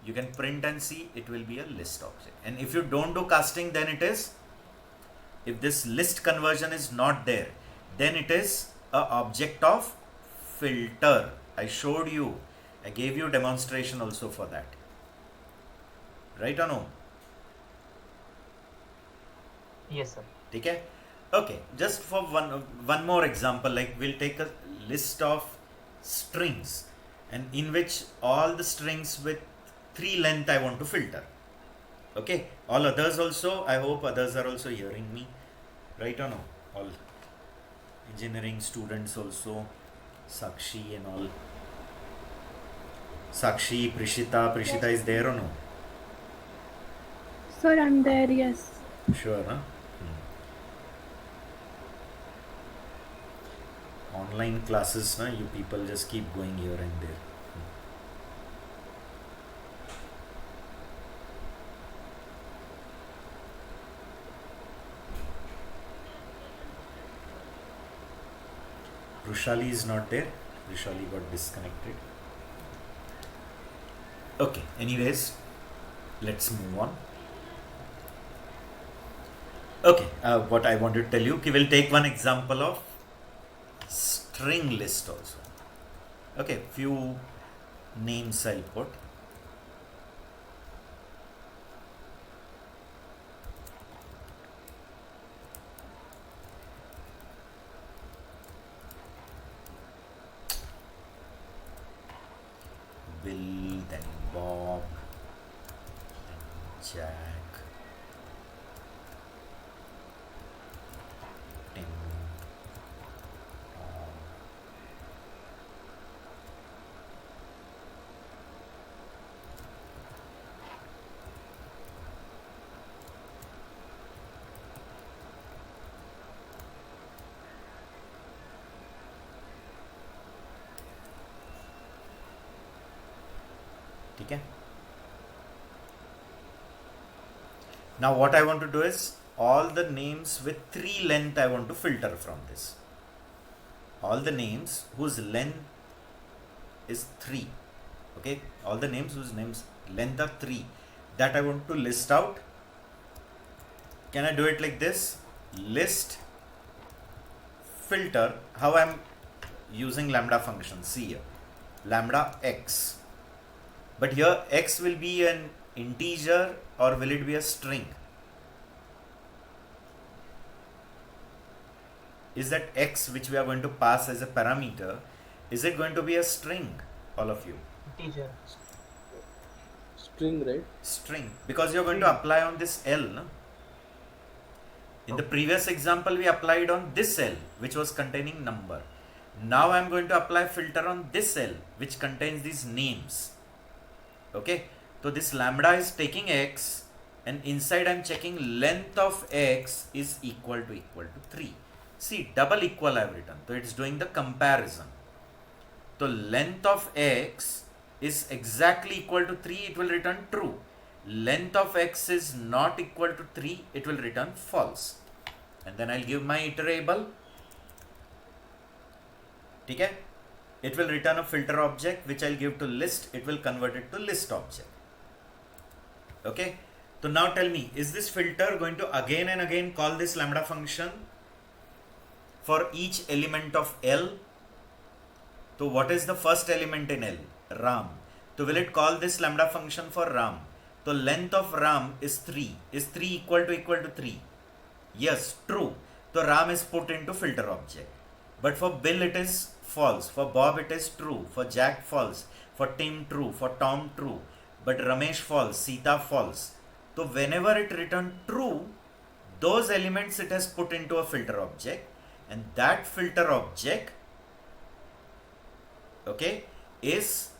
You can print and see it will be a list object. And if you don't do casting, then it is, if this list conversion is not there, then it is a object of filter. I showed you, I gave you demonstration also for that. Right or no? Yes, sir. Okay. Okay, just for one more example, like we'll take a list of strings, and in which all the strings with 3 length I want to filter. Okay, all others also, I hope others are also hearing me, right or no? All engineering students also, Sakshi and all. Sakshi, Prishita is there or no? Sir, I'm there, yes. Sure, huh? Online classes, you people just keep going here and there. Rushali is not there. Rushali got disconnected. Okay, anyways, let's move on. Okay, what I wanted to tell you, we'll take one example of string list also. Okay, few names I'll put. Bill, then Bob, then Jack, Tim, Tom. ठीक है. Now what I want to do is all the names with 3 length I want to filter from this. All the names whose length is 3. Okay, all the names whose names length are 3, that I want to list out. Can I do it like this? List filter. How I'm using lambda function? See here, lambda x. But here x will be an integer or will it be a string? Is that x which we are going to pass as a parameter, is it going to be a string, all of you? Integer. String, right? String, because you're going to apply on this L, no? In the previous example we applied on this L which was containing number. Now I'm going to apply filter on this L which contains these names. Okay, so this lambda is taking x and inside I'm checking length of x is equal to 3. See, double equal I have written, so it's doing the comparison. So length of x is exactly equal to 3, it will return true. Length of x is not equal to 3, it will return false. And then I'll give my iterable. Okay? It will return a filter object which I'll give to list, it will convert it to list object. Okay? So now tell me, is this filter going to again and again call this lambda function for each element of L? So what is the first element in L? Ram. So will it call this lambda function for Ram? So length of Ram is 3. Is 3 equal to 3? Yes, true. So Ram is put into filter object. But for Bill it is false. For Bob it is true. For Jack false. For Tim true. For Tom true. But Ramesh false. Sita false. So whenever it returns true, those elements it has put into a filter object, and that filter object, okay, is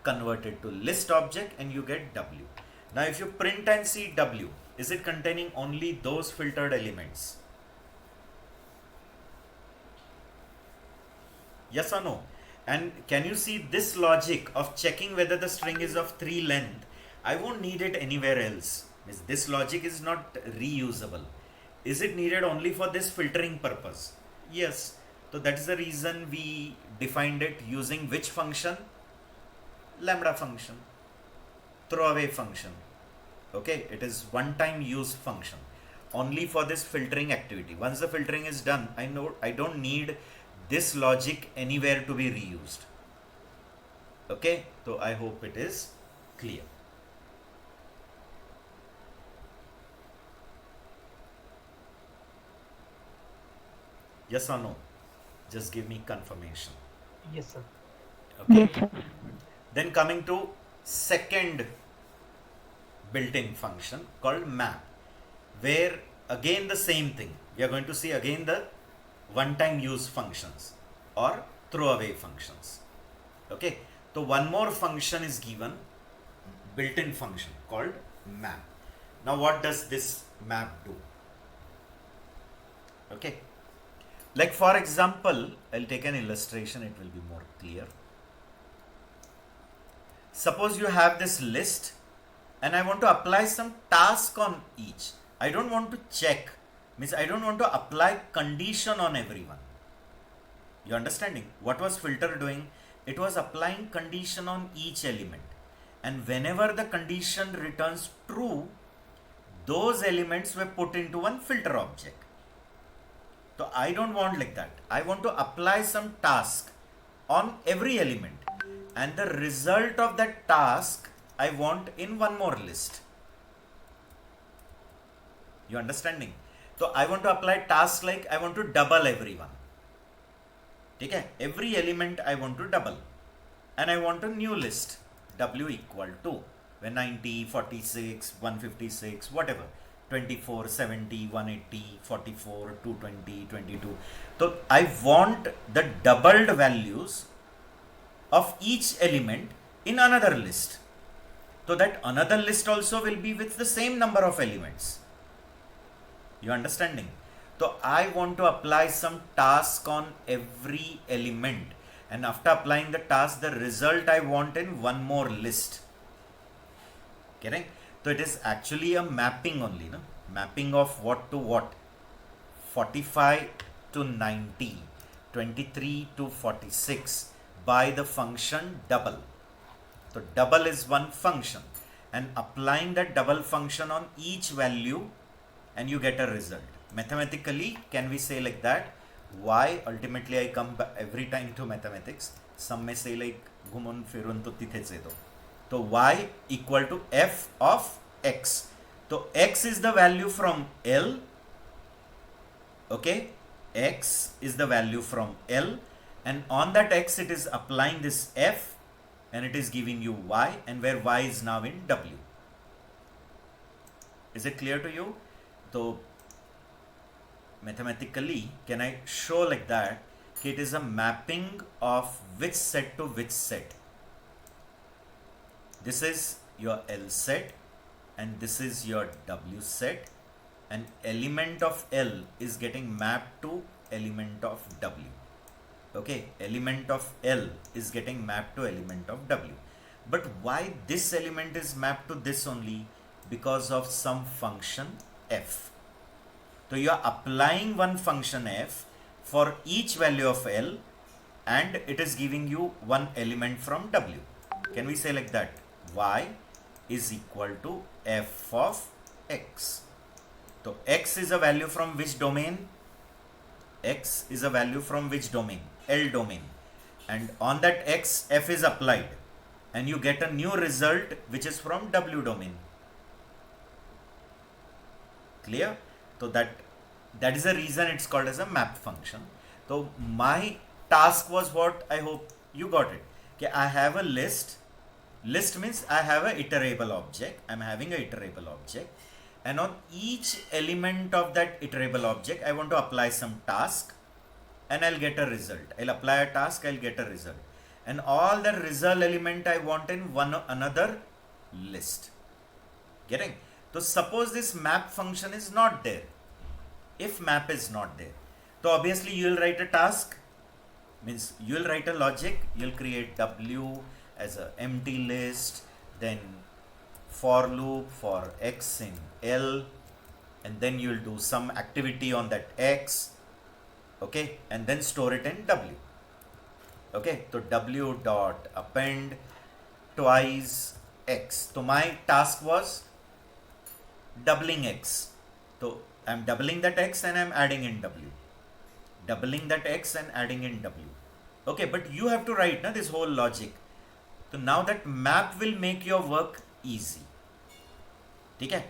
converted to list object and you get W. Now if you print and see W, is it containing only those filtered elements? Yes or no? And can you see this logic of checking whether the string is of 3 length? I won't need it anywhere else. This logic is not reusable. Is it needed only for this filtering purpose? Yes. So that is the reason we defined it using which function? Lambda function, throwaway function. Okay, it is one-time use function only for this filtering activity. Once the filtering is done, I don't need this logic anywhere to be reused. Okay, so I hope it is clear. Yes or no? Just give me confirmation. Yes, sir. Okay. Yes, sir. Then coming to second built-in function called map, where again the same thing. We are going to see again the one-time use functions or throwaway functions. Okay. So one more function is given, built-in function called map. Now what does this map do? Okay. Like for example, I'll take an illustration, it will be more clear. Suppose you have this list and I want to apply some task on each. I don't want to check, means I don't want to apply condition on everyone. You understanding? What was filter doing? It was applying condition on each element. And whenever the condition returns true, those elements were put into one filter object. So I don't want like that. I want to apply some task on every element, and the result of that task I want in one more list. You understanding? So I want to apply task like I want to double everyone. Okay? Every element I want to double, and I want a new list, W equal to 90, 46, 156, whatever. 24, 70, 180, 44, 220, 22. So I want the doubled values of each element in another list. So that another list also will be with the same number of elements. You understanding? So I want to apply some task on every element, and after applying the task, the result I want in one more list. Getting? So it is actually a mapping only, no? Mapping of what to what? 45 to 90, 23 to 46 by the function double. So double is one function, and applying that double function on each value and you get a result. Mathematically, can we say like that? Why? Ultimately I come back every time to mathematics. Some may say like घुमून फिरून तो तिथेच येतो. So y equal to f of x. So x is the value from L. Okay, x is the value from L, and on that x it is applying this f, and it is giving you y, and where y is now in W. Is it clear to you? So mathematically, can I show like that? It is a mapping of which set to which set. This is your L set, and this is your W set, and element of L is getting mapped to element of W. Okay, element of L is getting mapped to element of W. But why this element is mapped to this only? Because of some function f. So you are applying one function f for each value of L, and it is giving you one element from W. Can we say like that? Y is equal to f of x. So x is a value from which domain? X is a value from which domain? L domain. And on that x, f is applied, and you get a new result which is from W domain. Clear? So that is the reason it's called as a map function. So my task was what? I hope you got it. Okay, I have a list. List means I have a iterable object. I'm having a iterable object, and on each element of that iterable object I want to apply some task, and I'll get a result. I'll apply a task, I'll get a result, and all the result element I want in another list. Getting? So suppose this map function is not there. If map is not there, so obviously you will write a task, means you will write a logic, you'll create W as an empty list, then for loop for x in L, and then you will do some activity on that x, okay, and then store it in W. Okay, so W dot append twice x. So my task was doubling x. So I'm doubling that x and I'm adding in W. Doubling that x and adding in W. Okay, but you have to write this whole logic. So now that map will make your work easy. Okay?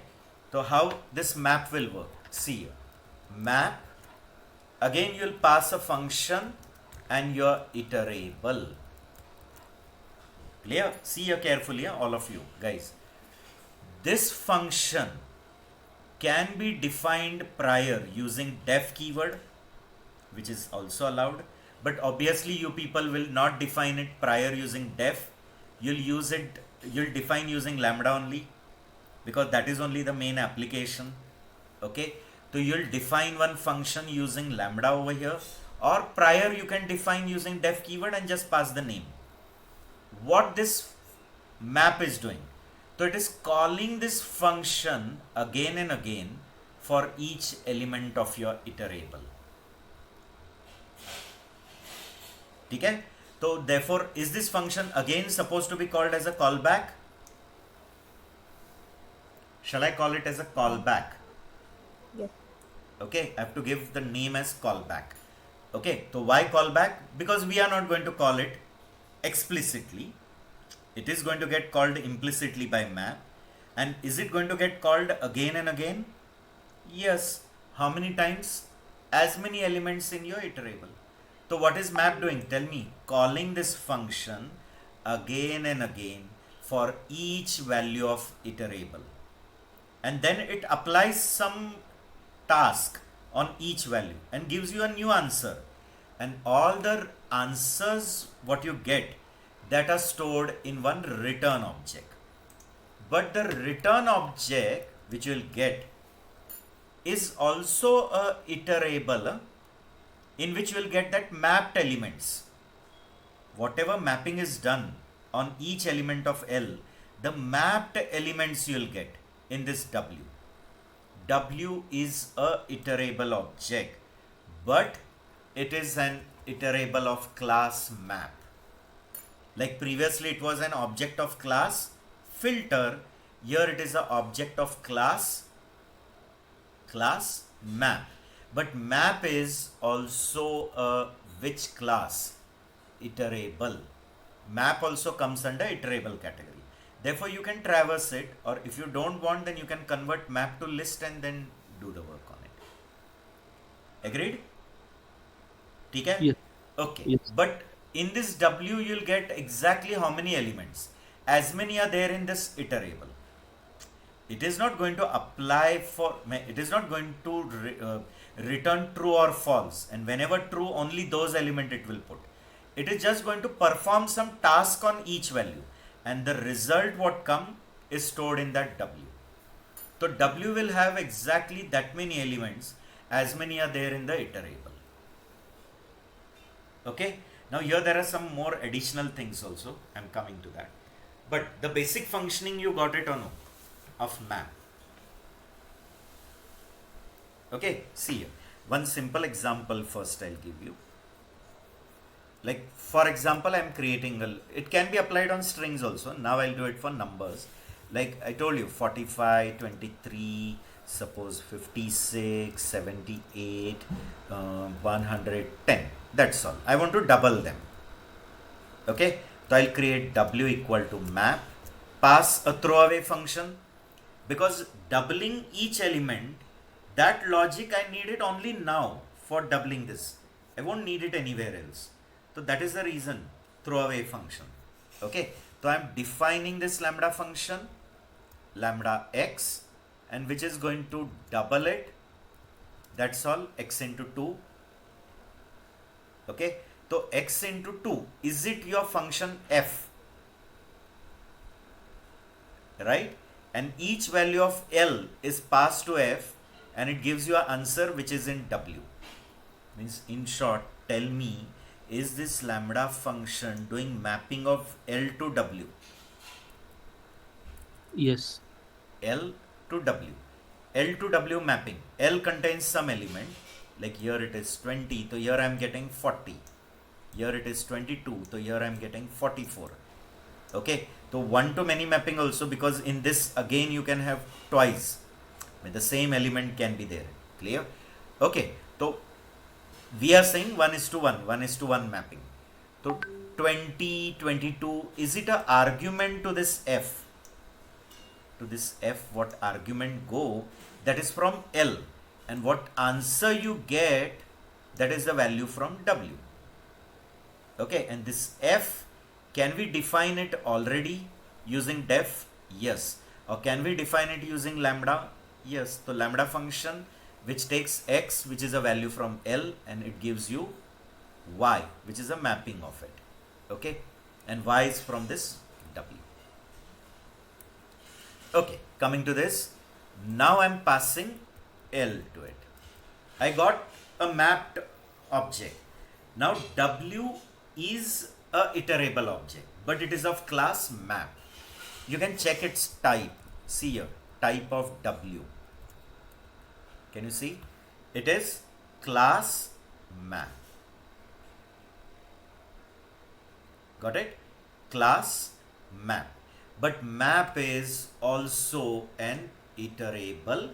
So how this map will work? See here. Map. Again you will pass a function and your iterable. Clear? See here carefully, all of you guys. This function can be defined prior using def keyword, which is also allowed, but obviously you people will not define it prior using def. You'll define using lambda only, because that is only the main application. Okay, so you'll define one function using lambda over here, or prior you can define using def keyword and just pass the name. What this map is doing, so it is calling this function again and again for each element of your iterable. Okay? So therefore, is this function again supposed to be called as a callback? Shall I call it as a callback? Yes. Okay, I have to give the name as callback. Okay, so why callback? Because we are not going to call it explicitly. It is going to get called implicitly by map. And is it going to get called again and again? Yes. How many times? As many elements in your iterable. So what is map doing? Tell me. Calling this function again and again for each value of iterable. And then it applies some task on each value and gives you a new answer. And all the answers what you get, that are stored in one return object. But the return object which you will get is also a iterable, in which you will get that mapped elements. Whatever mapping is done on each element of L, the mapped elements you'll get in this W. W is a iterable object, but it is an iterable of class map. Like previously it was an object of class filter, here it is an object of class map. But map is also a which class? Iterable. Map also comes under iterable category. Therefore you can traverse it, or if you don't want, then you can convert map to list and then do the work on it. Agreed? Okay? Yes. Okay. Yes. But in this W you'll get exactly how many elements. As many are there in this iterable. It is not going to apply for, it is not going to return true or false, and whenever true, only those elements it will put. It is just going to perform some task on each value, and the result what come is stored in that W. So W will have exactly that many elements, as many are there in the iterable. Okay, now here there are some more additional things also, I am coming to that. But the basic functioning you got it or no? Of map. Okay, see here. One simple example first I'll give you. Like for example, I'm creating it can be applied on strings also. Now I'll do it for numbers. Like I told you, 45, 23, suppose 56, 78, 110. That's all. I want to double them. Okay, so I'll create W equal to map, pass a throwaway function. Because doubling each element, that logic I need it only now for doubling this. I won't need it anywhere else. So that is the reason, throwaway function. Okay, so I am defining this lambda function, lambda x, and which is going to double it. That's all, x into 2. Okay, so x into 2, is it your function f? Right? And each value of L is passed to F, and it gives you an answer which is in W. Means in short, tell me, is this lambda function doing mapping of L to W? Yes. L to W. L to W mapping. L contains some element, like here it is 20, so here I am getting 40. Here it is 22, so here I am getting 44. Okay, so one to many mapping also, because in this again you can have twice, when the same element can be there. Clear? Okay, so we are saying 1:1, 1:1 mapping. So 20, 22, is it an argument to this F? To this F, what argument go? That is from L, and what answer you get, that is the value from W. Okay, and this F, can we define it already using def? Yes. Or can we define it using lambda? Yes. So lambda function which takes x, which is a value from L, and it gives you y, which is a mapping of it. Okay, and y is from this W. Okay, coming to this, now I'm passing L to it. I got a mapped object. Now W is a iterable object, but it is of class map. You can check its type. See here, type of W. Can you see? It is class map. Got it? Class map. But map is also an iterable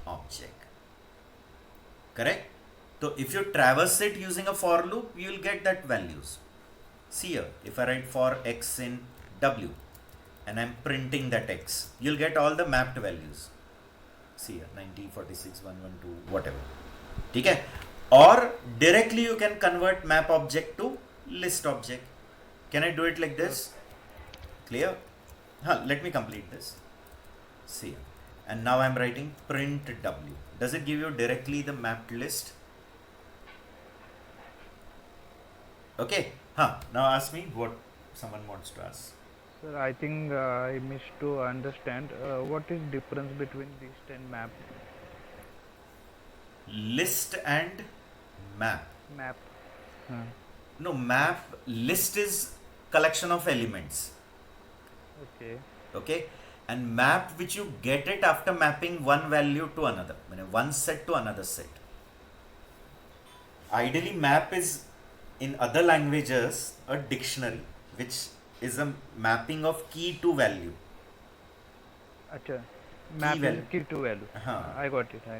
object. Correct? So if you traverse it using a for loop, you will get that values. See here, if I write for x in W and I'm printing that x, you'll get all the mapped values. See here, 90, 46, 112, whatever. Okay? Or directly you can convert map object to list object. Can I do it like this? Clear? Let me complete this. See here. And now I'm writing print W. Does it give you directly the mapped list? Okay. Now ask me what someone wants to ask. Sir, I think I missed to understand what is difference between list and map. List and map. Map. No, map, list is collection of elements. Okay. Okay, and map which you get it after mapping one value to another, one set to another set. Ideally, map is in other languages a dictionary, which is a mapping of key to value. Acha. Map is value. key to value. Huh. I got it. Yeah.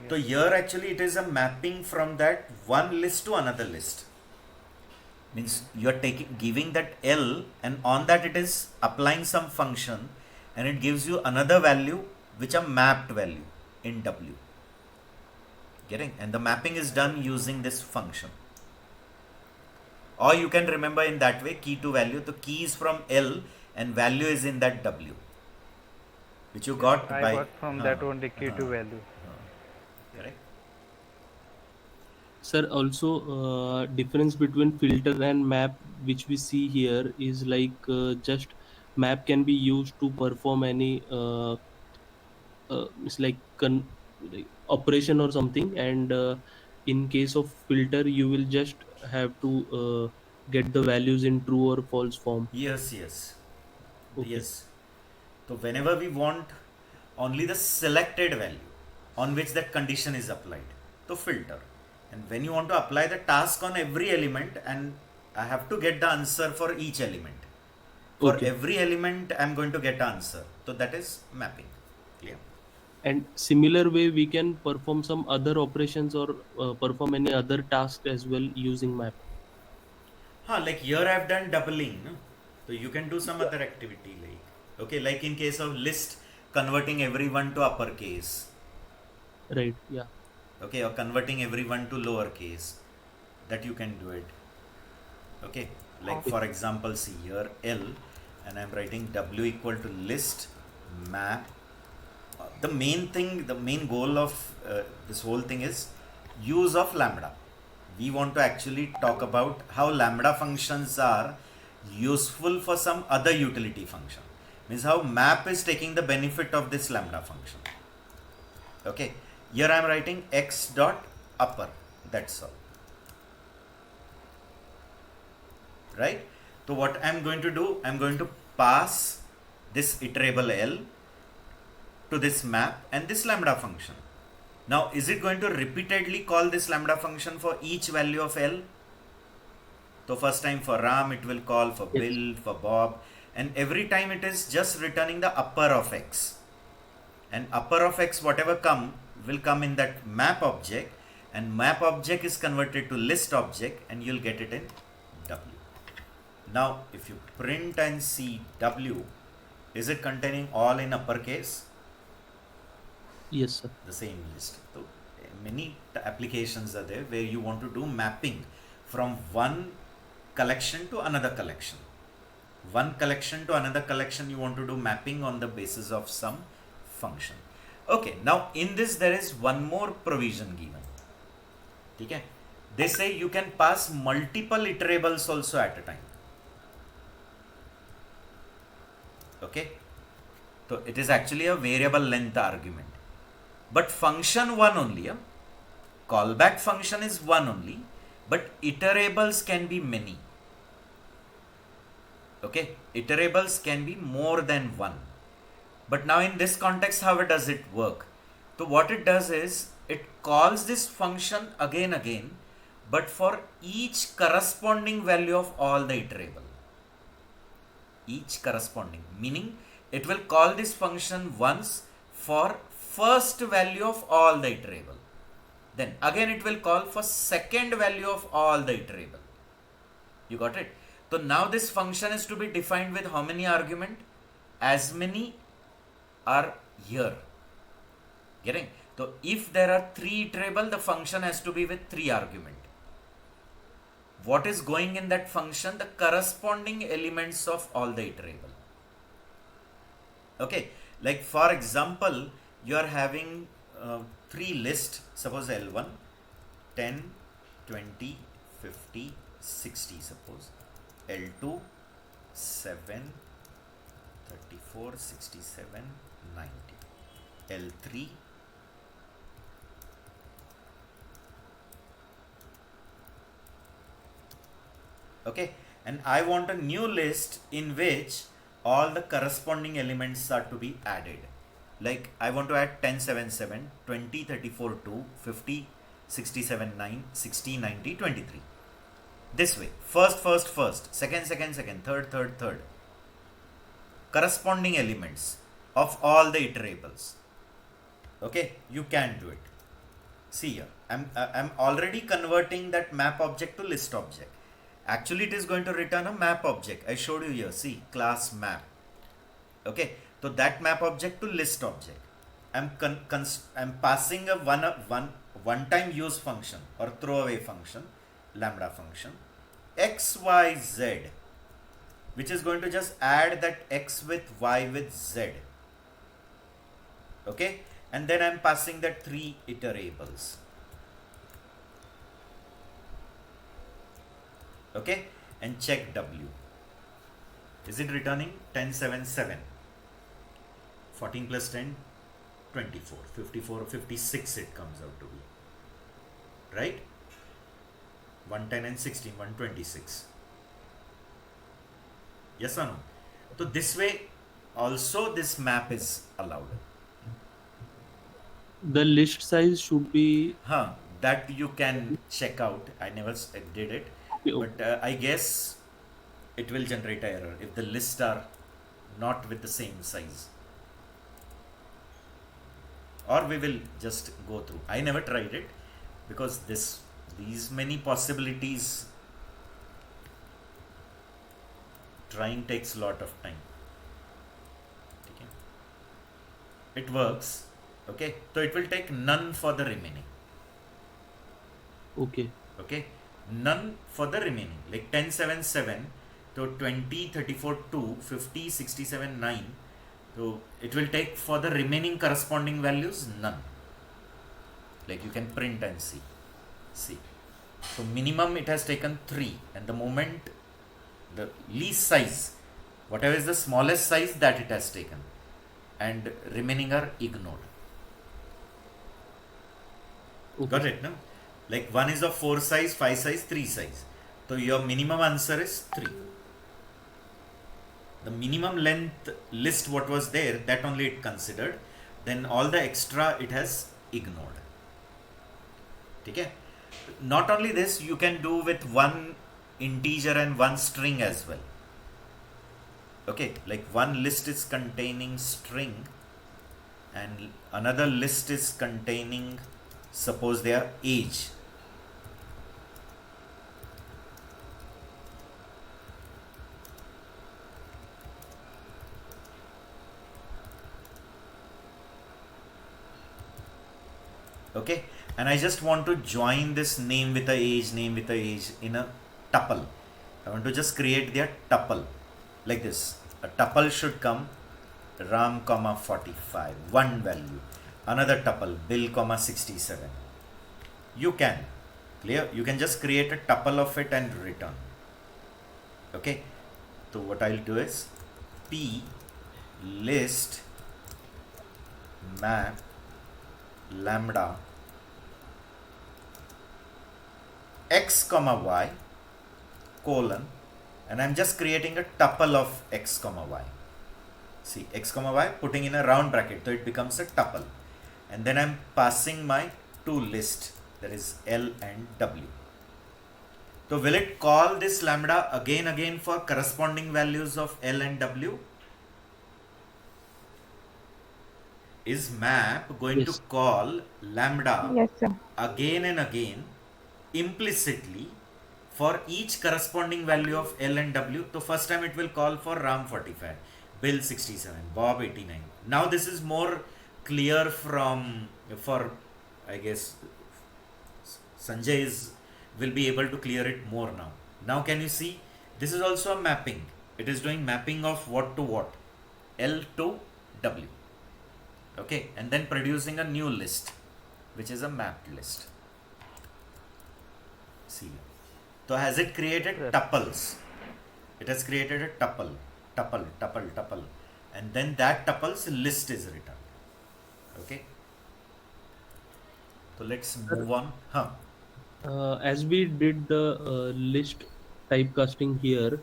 So here actually it is a mapping from that one list to another list. Means you are giving that L, and on that it is applying some function, and it gives you another value which are mapped value in W. Getting? And the mapping is done using this function. Or you can remember in that way, key to value. The key is from L and value is in that W, which you got I by. got from that only key to value. Correct. Sir, also difference between filter and map, which we see here, is like just map can be used to perform any it's like operation or something, and in case of filter, you will just have to get the values in true or false form. Yes. Okay. Yes. So whenever we want only the selected value on which that condition is applied, to filter. And when you want to apply the task on every element, and I have to get the answer for each element. For Okay. every element, I'm going to get answer. So that is mapping. Clear? And similar way, we can perform some other operations or perform any other task as well using map. Like here I've done doubling. No? So you can do some Yeah. other activity like in case of list, converting everyone to uppercase. Right. Yeah. Okay, or converting everyone to lowercase, that you can do it. Okay, like for example, see here L, and I'm writing W equal to list map. The main goal of this whole thing is use of lambda. We want to actually talk about how lambda functions are useful for some other utility function. Means how map is taking the benefit of this lambda function. Okay, here I am writing x dot upper, that's all. Right? So what I am going to do, I am going to pass this iterable L to this map and this lambda function. Now is it going to repeatedly call this lambda function for each value of L? So first time for Ram it will call, for Yes. Bill, for Bob, and every time it is just returning the upper of x. And upper of x whatever will come in that map object, and map object is converted to list object, and you'll get it in W. Now if you print and see W, is it containing all in uppercase? Yes, sir. The same list. So many applications are there where you want to do mapping from one collection to another collection. One collection to another collection, you want to do mapping on the basis of some function. Okay, now in this there is one more provision given. Okay? They say you can pass multiple iterables also at a time. Okay? So it is actually a variable length argument. But function one only. Callback function is one only, but iterables can be many. Okay, iterables can be more than one. But now in this context, how does it work? So what it does is, it calls this function again, but for each corresponding value of all the iterable. Each corresponding, meaning it will call this function once for first value of all the iterable. Then again it will call for second value of all the iterable. You got it? So now this function is to be defined with how many argument? As many are here. Getting? So if there are 3 iterable, the function has to be with 3 argument. What is going in that function? The corresponding elements of all the iterable. Okay, like for example, you are having 3 lists, suppose L1, 10, 20, 50, 60 suppose. L2, 7, 34, 67, 90. L3, okay, and I want a new list in which all the corresponding elements are to be added. Like I want to add 10, 7, 7, 20, 34, 2, 50, 67, 9, 60, 90, 23. This way. First, second, third. Corresponding elements of all the iterables. Okay, you can do it. See here, I'm already converting that map object to list object. Actually, it is going to return a map object. I showed you here. See, class map. Okay, so that map object to list object. I'm passing a one-time use function or throwaway function, lambda function, x, y, z, which is going to just add that x with y with z. Okay, and then I'm passing that 3 iterables. Okay, and check w. Is it returning 10, 7, 7? 14 plus 10, 24. 54, 56 it comes out to be. Right? 110 and 16, 126. Yes or no? So this way also this map is allowed. The list size should be That you can check out. I never did it, but I guess it will generate an error if the lists are not with the same size. Or we will just go through. I never tried it because these many possibilities trying takes a lot of time. Okay. It works. Okay, so it will take none for the remaining. okay. Okay, none for the remaining, like 10, 7, 7 to 20, 34, 2, 50, 67, 9. So it will take for the remaining corresponding values none. Like you can print and see. So minimum it has taken 3, and the moment the least size, whatever is the smallest size, that it has taken, and remaining are ignored. Okay. Got it, no? Like 1 is of 4 size, 5 size, 3 size. So your minimum answer is 3. The minimum length list what was there, that only it considered. Then all the extra it has ignored. Okay? Not only this, you can do with one integer and one string as well. Okay, like one list is containing string and another list is containing, suppose their age. Okay, and I just want to join this name with the age in a tuple. I want to just create their tuple like this. A tuple should come Ram, 45, one value. Another tuple, Bill, 67. You can clear. You can just create a tuple of it and return. Okay. So what I'll do is p list map lambda x comma y colon, and I'm just creating a tuple of x comma y. See, x comma y, putting in a round bracket, so it becomes a tuple, and then I'm passing my two list, that is L and W. So will it call this lambda again for corresponding values of L and W? Is map going Yes. to call lambda Yes, sir. again and again implicitly for each corresponding value of L and W? So first time it will call for Ram 45, Bill 67, Bob 89. Now this is more clear for I guess Sanjay will be able to clear it more now. Now can you see, this is also a mapping. It is doing mapping of what to what, L to W. Okay, and then producing a new list, which is a mapped list. See, so has it created tuples? It has created a tuple, and then that tuple's list is returned. Okay, so let's move on. As we did the list typecasting here,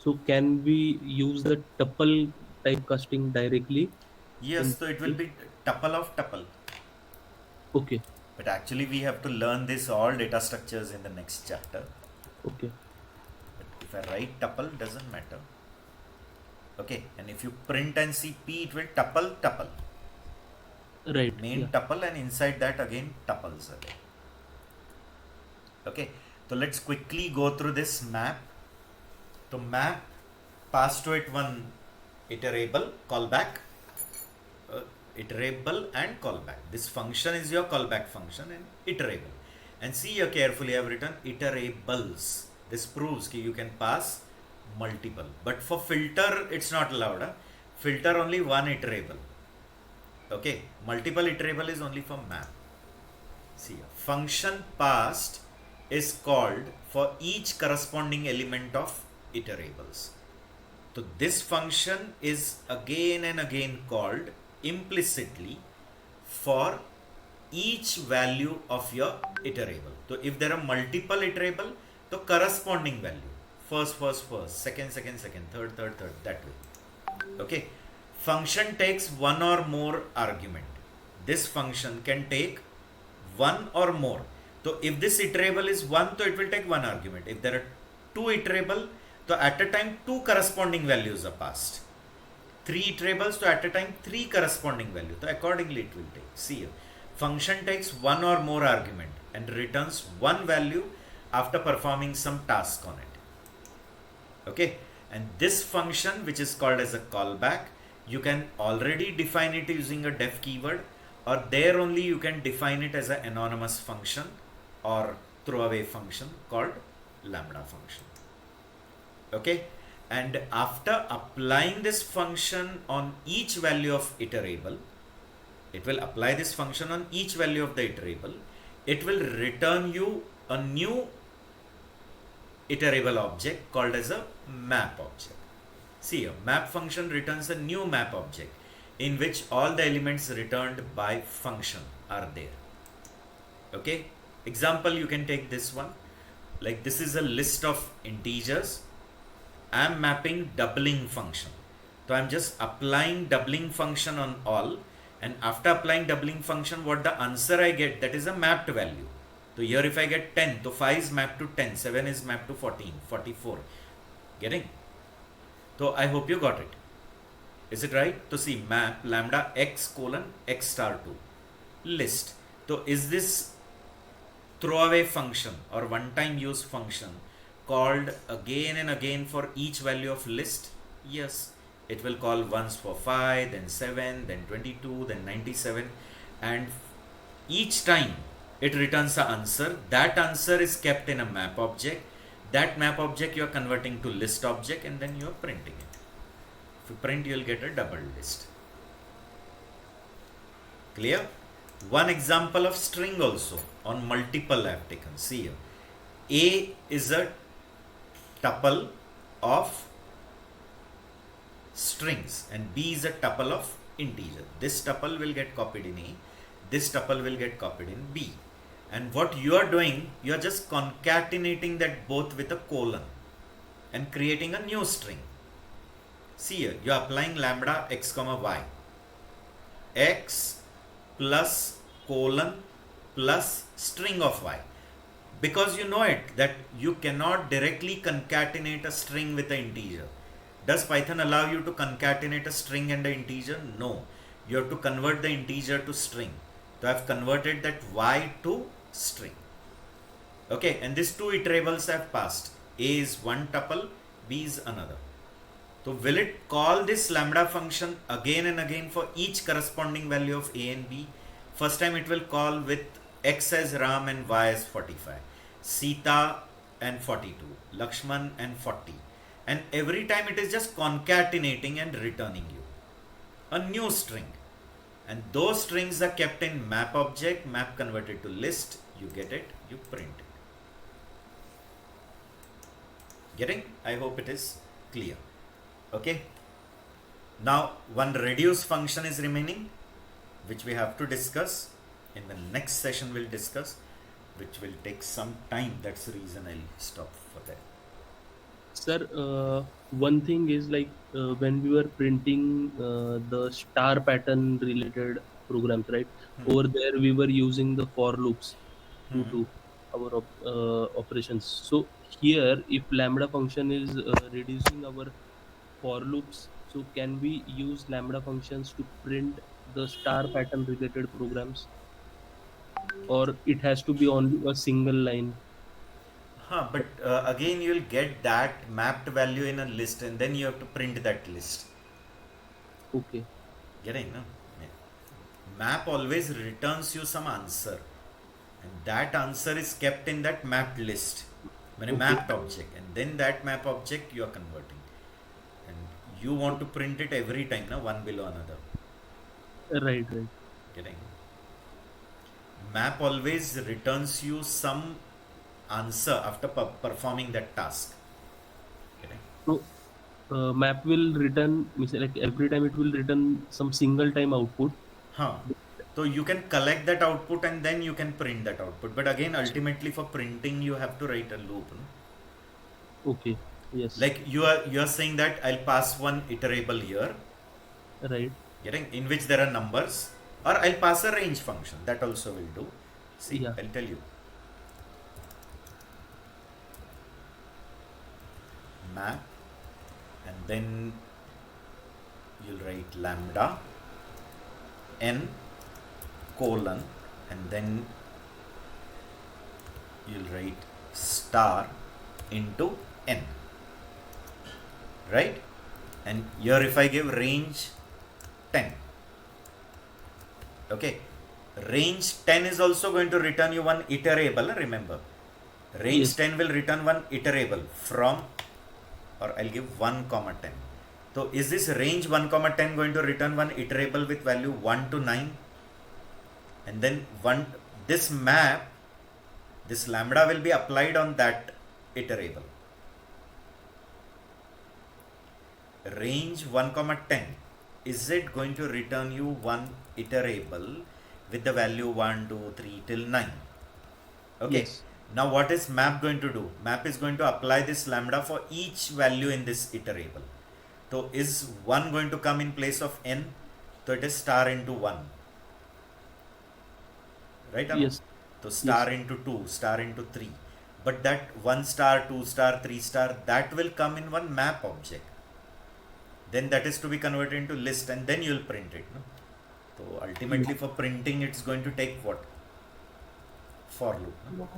So can we use the tuple typecasting directly in Yes, so it will this? be tuple of tuple. Okay, But actually we have to learn this all data structures in the next chapter. okay, But if I write tuple, doesn't matter. Okay, and if you print and see P, it will tuple. right, Main yeah. tuple, and inside that again tuples are there. Okay, so let's quickly go through this map. To map, pass to it one iterable callback, iterable and callback. This function is your callback function and iterable. And see here carefully, I have written iterables. This proves that you can pass multiple. But for filter, it's not allowed. Huh? Filter only one iterable. Okay, multiple iterable is only for map. See here, function passed is called for each corresponding element of iterables. So this function is again and again called implicitly for each value of your iterable. So if there are multiple iterable, the corresponding value, first, second, third, that way. Okay. Function takes one or more argument. This function can take one or more. So if this iterable is 1, so it will take one argument. If there are two iterable, so at a time 2 corresponding values are passed. 3 iterables, so at a time 3 corresponding values. So accordingly it will take. See here, function takes one or more argument and returns one value after performing some task on it. Okay, and this function, which is called as a callback, you can already define it using a def keyword, or there only you can define it as an anonymous function or throwaway function called lambda function. Okay, and after applying this function on each value of iterable, it will apply this function on each value of the iterable. It will return you a new iterable object called as a map object. See, a map function returns a new map object in which all the elements returned by function are there. Okay, example, you can take this one. Like this is a list of integers. I am mapping doubling function. So I am just applying doubling function on all, and after applying doubling function, what the answer I get, that is a mapped value. So here if I get 10, so 5 is mapped to 10, 7 is mapped to 14, 44. Getting? So I hope you got it. Is it right? So see, map lambda x colon x star 2 list. So is this throwaway function or one-time use function called again and again for each value of list? Yes, it will call once for 5, then 7, then 22, then 97, and each time it returns an answer. That answer is kept in a map object. That map object you are converting to list object, and then you are printing it. If you print, you will get a double list. Clear? One example of string also on multiple I have taken. See here, A is a tuple of strings and B is a tuple of integer. This tuple will get copied in A, this tuple will get copied in B. And what you are doing, you are just concatenating that both with a colon and creating a new string. See here, you are applying lambda x comma y. X plus colon plus string of y. Because you know it that you cannot directly concatenate a string with an integer. Does Python allow you to concatenate a string and an integer? No. You have to convert the integer to string. So I have converted that y to string. Okay, and these two iterables have passed. A is one tuple, B is another. So will it call this lambda function again and again for each corresponding value of A and B? First time it will call with X as Ram and Y as 45, Sita and 42, Lakshman and 40. And every time it is just concatenating and returning you a new string. And those strings are kept in map object, map converted to list, you get it, you print it. Getting? I hope it is clear. Okay. Now one reduce function is remaining, which we have to discuss. In the next session we'll discuss, which will take some time. That's the reason I'll stop for that. Sir, one thing is like when we were printing the star pattern related programs, right? Over there we were using the for loops to do our operations. So here, if lambda function is reducing our for loops, so can we use lambda functions to print the star pattern related programs, or it has to be only a single line? But again, you'll get that mapped value in a list, and then you have to print that list. Okay. Getting no? Yeah. Map always returns you some answer, and that answer is kept in that mapped list, when a Okay. mapped object, and then that map object you are converting, and you want to print it every time, now one below another. Right, right. Getting? Map always returns you some answer after performing that task. Getting? So map will return, means like every time it will return some single time output. Huh. So you can collect that output and then you can print that output. But again, ultimately for printing, you have to write a loop. No? Okay. Yes. Like you are saying that I'll pass one iterable here, Right. getting, in which there are numbers, or I'll pass a range function. That also will do. See, Yeah. I'll tell you. Map, and then you'll write lambda n colon, and then you'll write star into n, right? And here if I give range 10, okay, range 10 is also going to return you one iterable, remember, range Yes. 10 will return one iterable from, or I'll give 1 comma 10. So is this range 1 comma 10 going to return one iterable with value 1 to 9, and then this map, this lambda will be applied on that iterable. Range 1 comma 10, is it going to return you one iterable with the value 1 2 3 till 9? Okay. Yes. Now what is map going to do? Map is going to apply this lambda for each value in this iterable. So is 1 going to come in place of n? So it is star into 1. Right? Anu? Yes. So star into 2, star into 3. But that 1 star, 2 star, 3 star, that will come in one map object. Then that is to be converted into list, and then you will print it. No? So ultimately for printing, it's going to take what? For loop. No?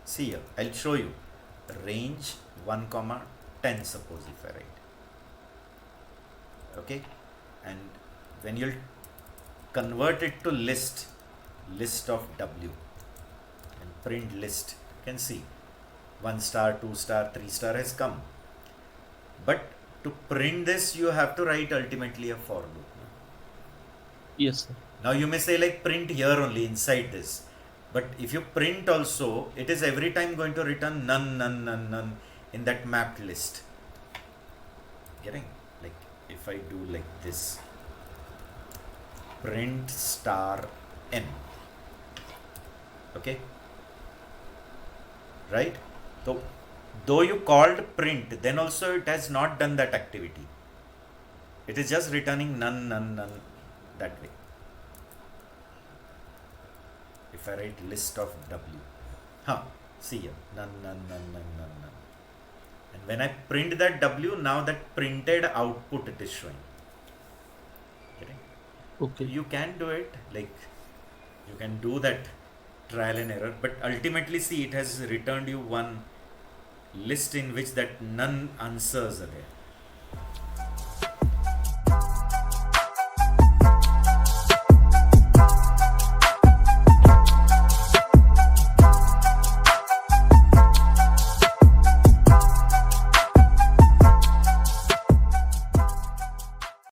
See here, I'll show you. Range 1 comma 10, suppose if I write. Okay, and when you'll convert it to list of W, and print list, you can see 1 star, 2 star, 3 star has come. But to print this, you have to write ultimately a for loop. No? Yes, sir. Now you may say like print here only inside this. But if you print also, it is every time going to return none, none, none, none in that mapped list. Getting? Like if I do like this, print star n. Okay? Right? So, though you called print, then also it has not done that activity. It is just returning none, none, none that way. If I write list of W, see here, none, none, none, none, none, none. And when I print that W, now that printed output it is showing. Getting? Okay. You can do it, like you can do that trial and error, but ultimately see it has returned you one list in which that none answers are there.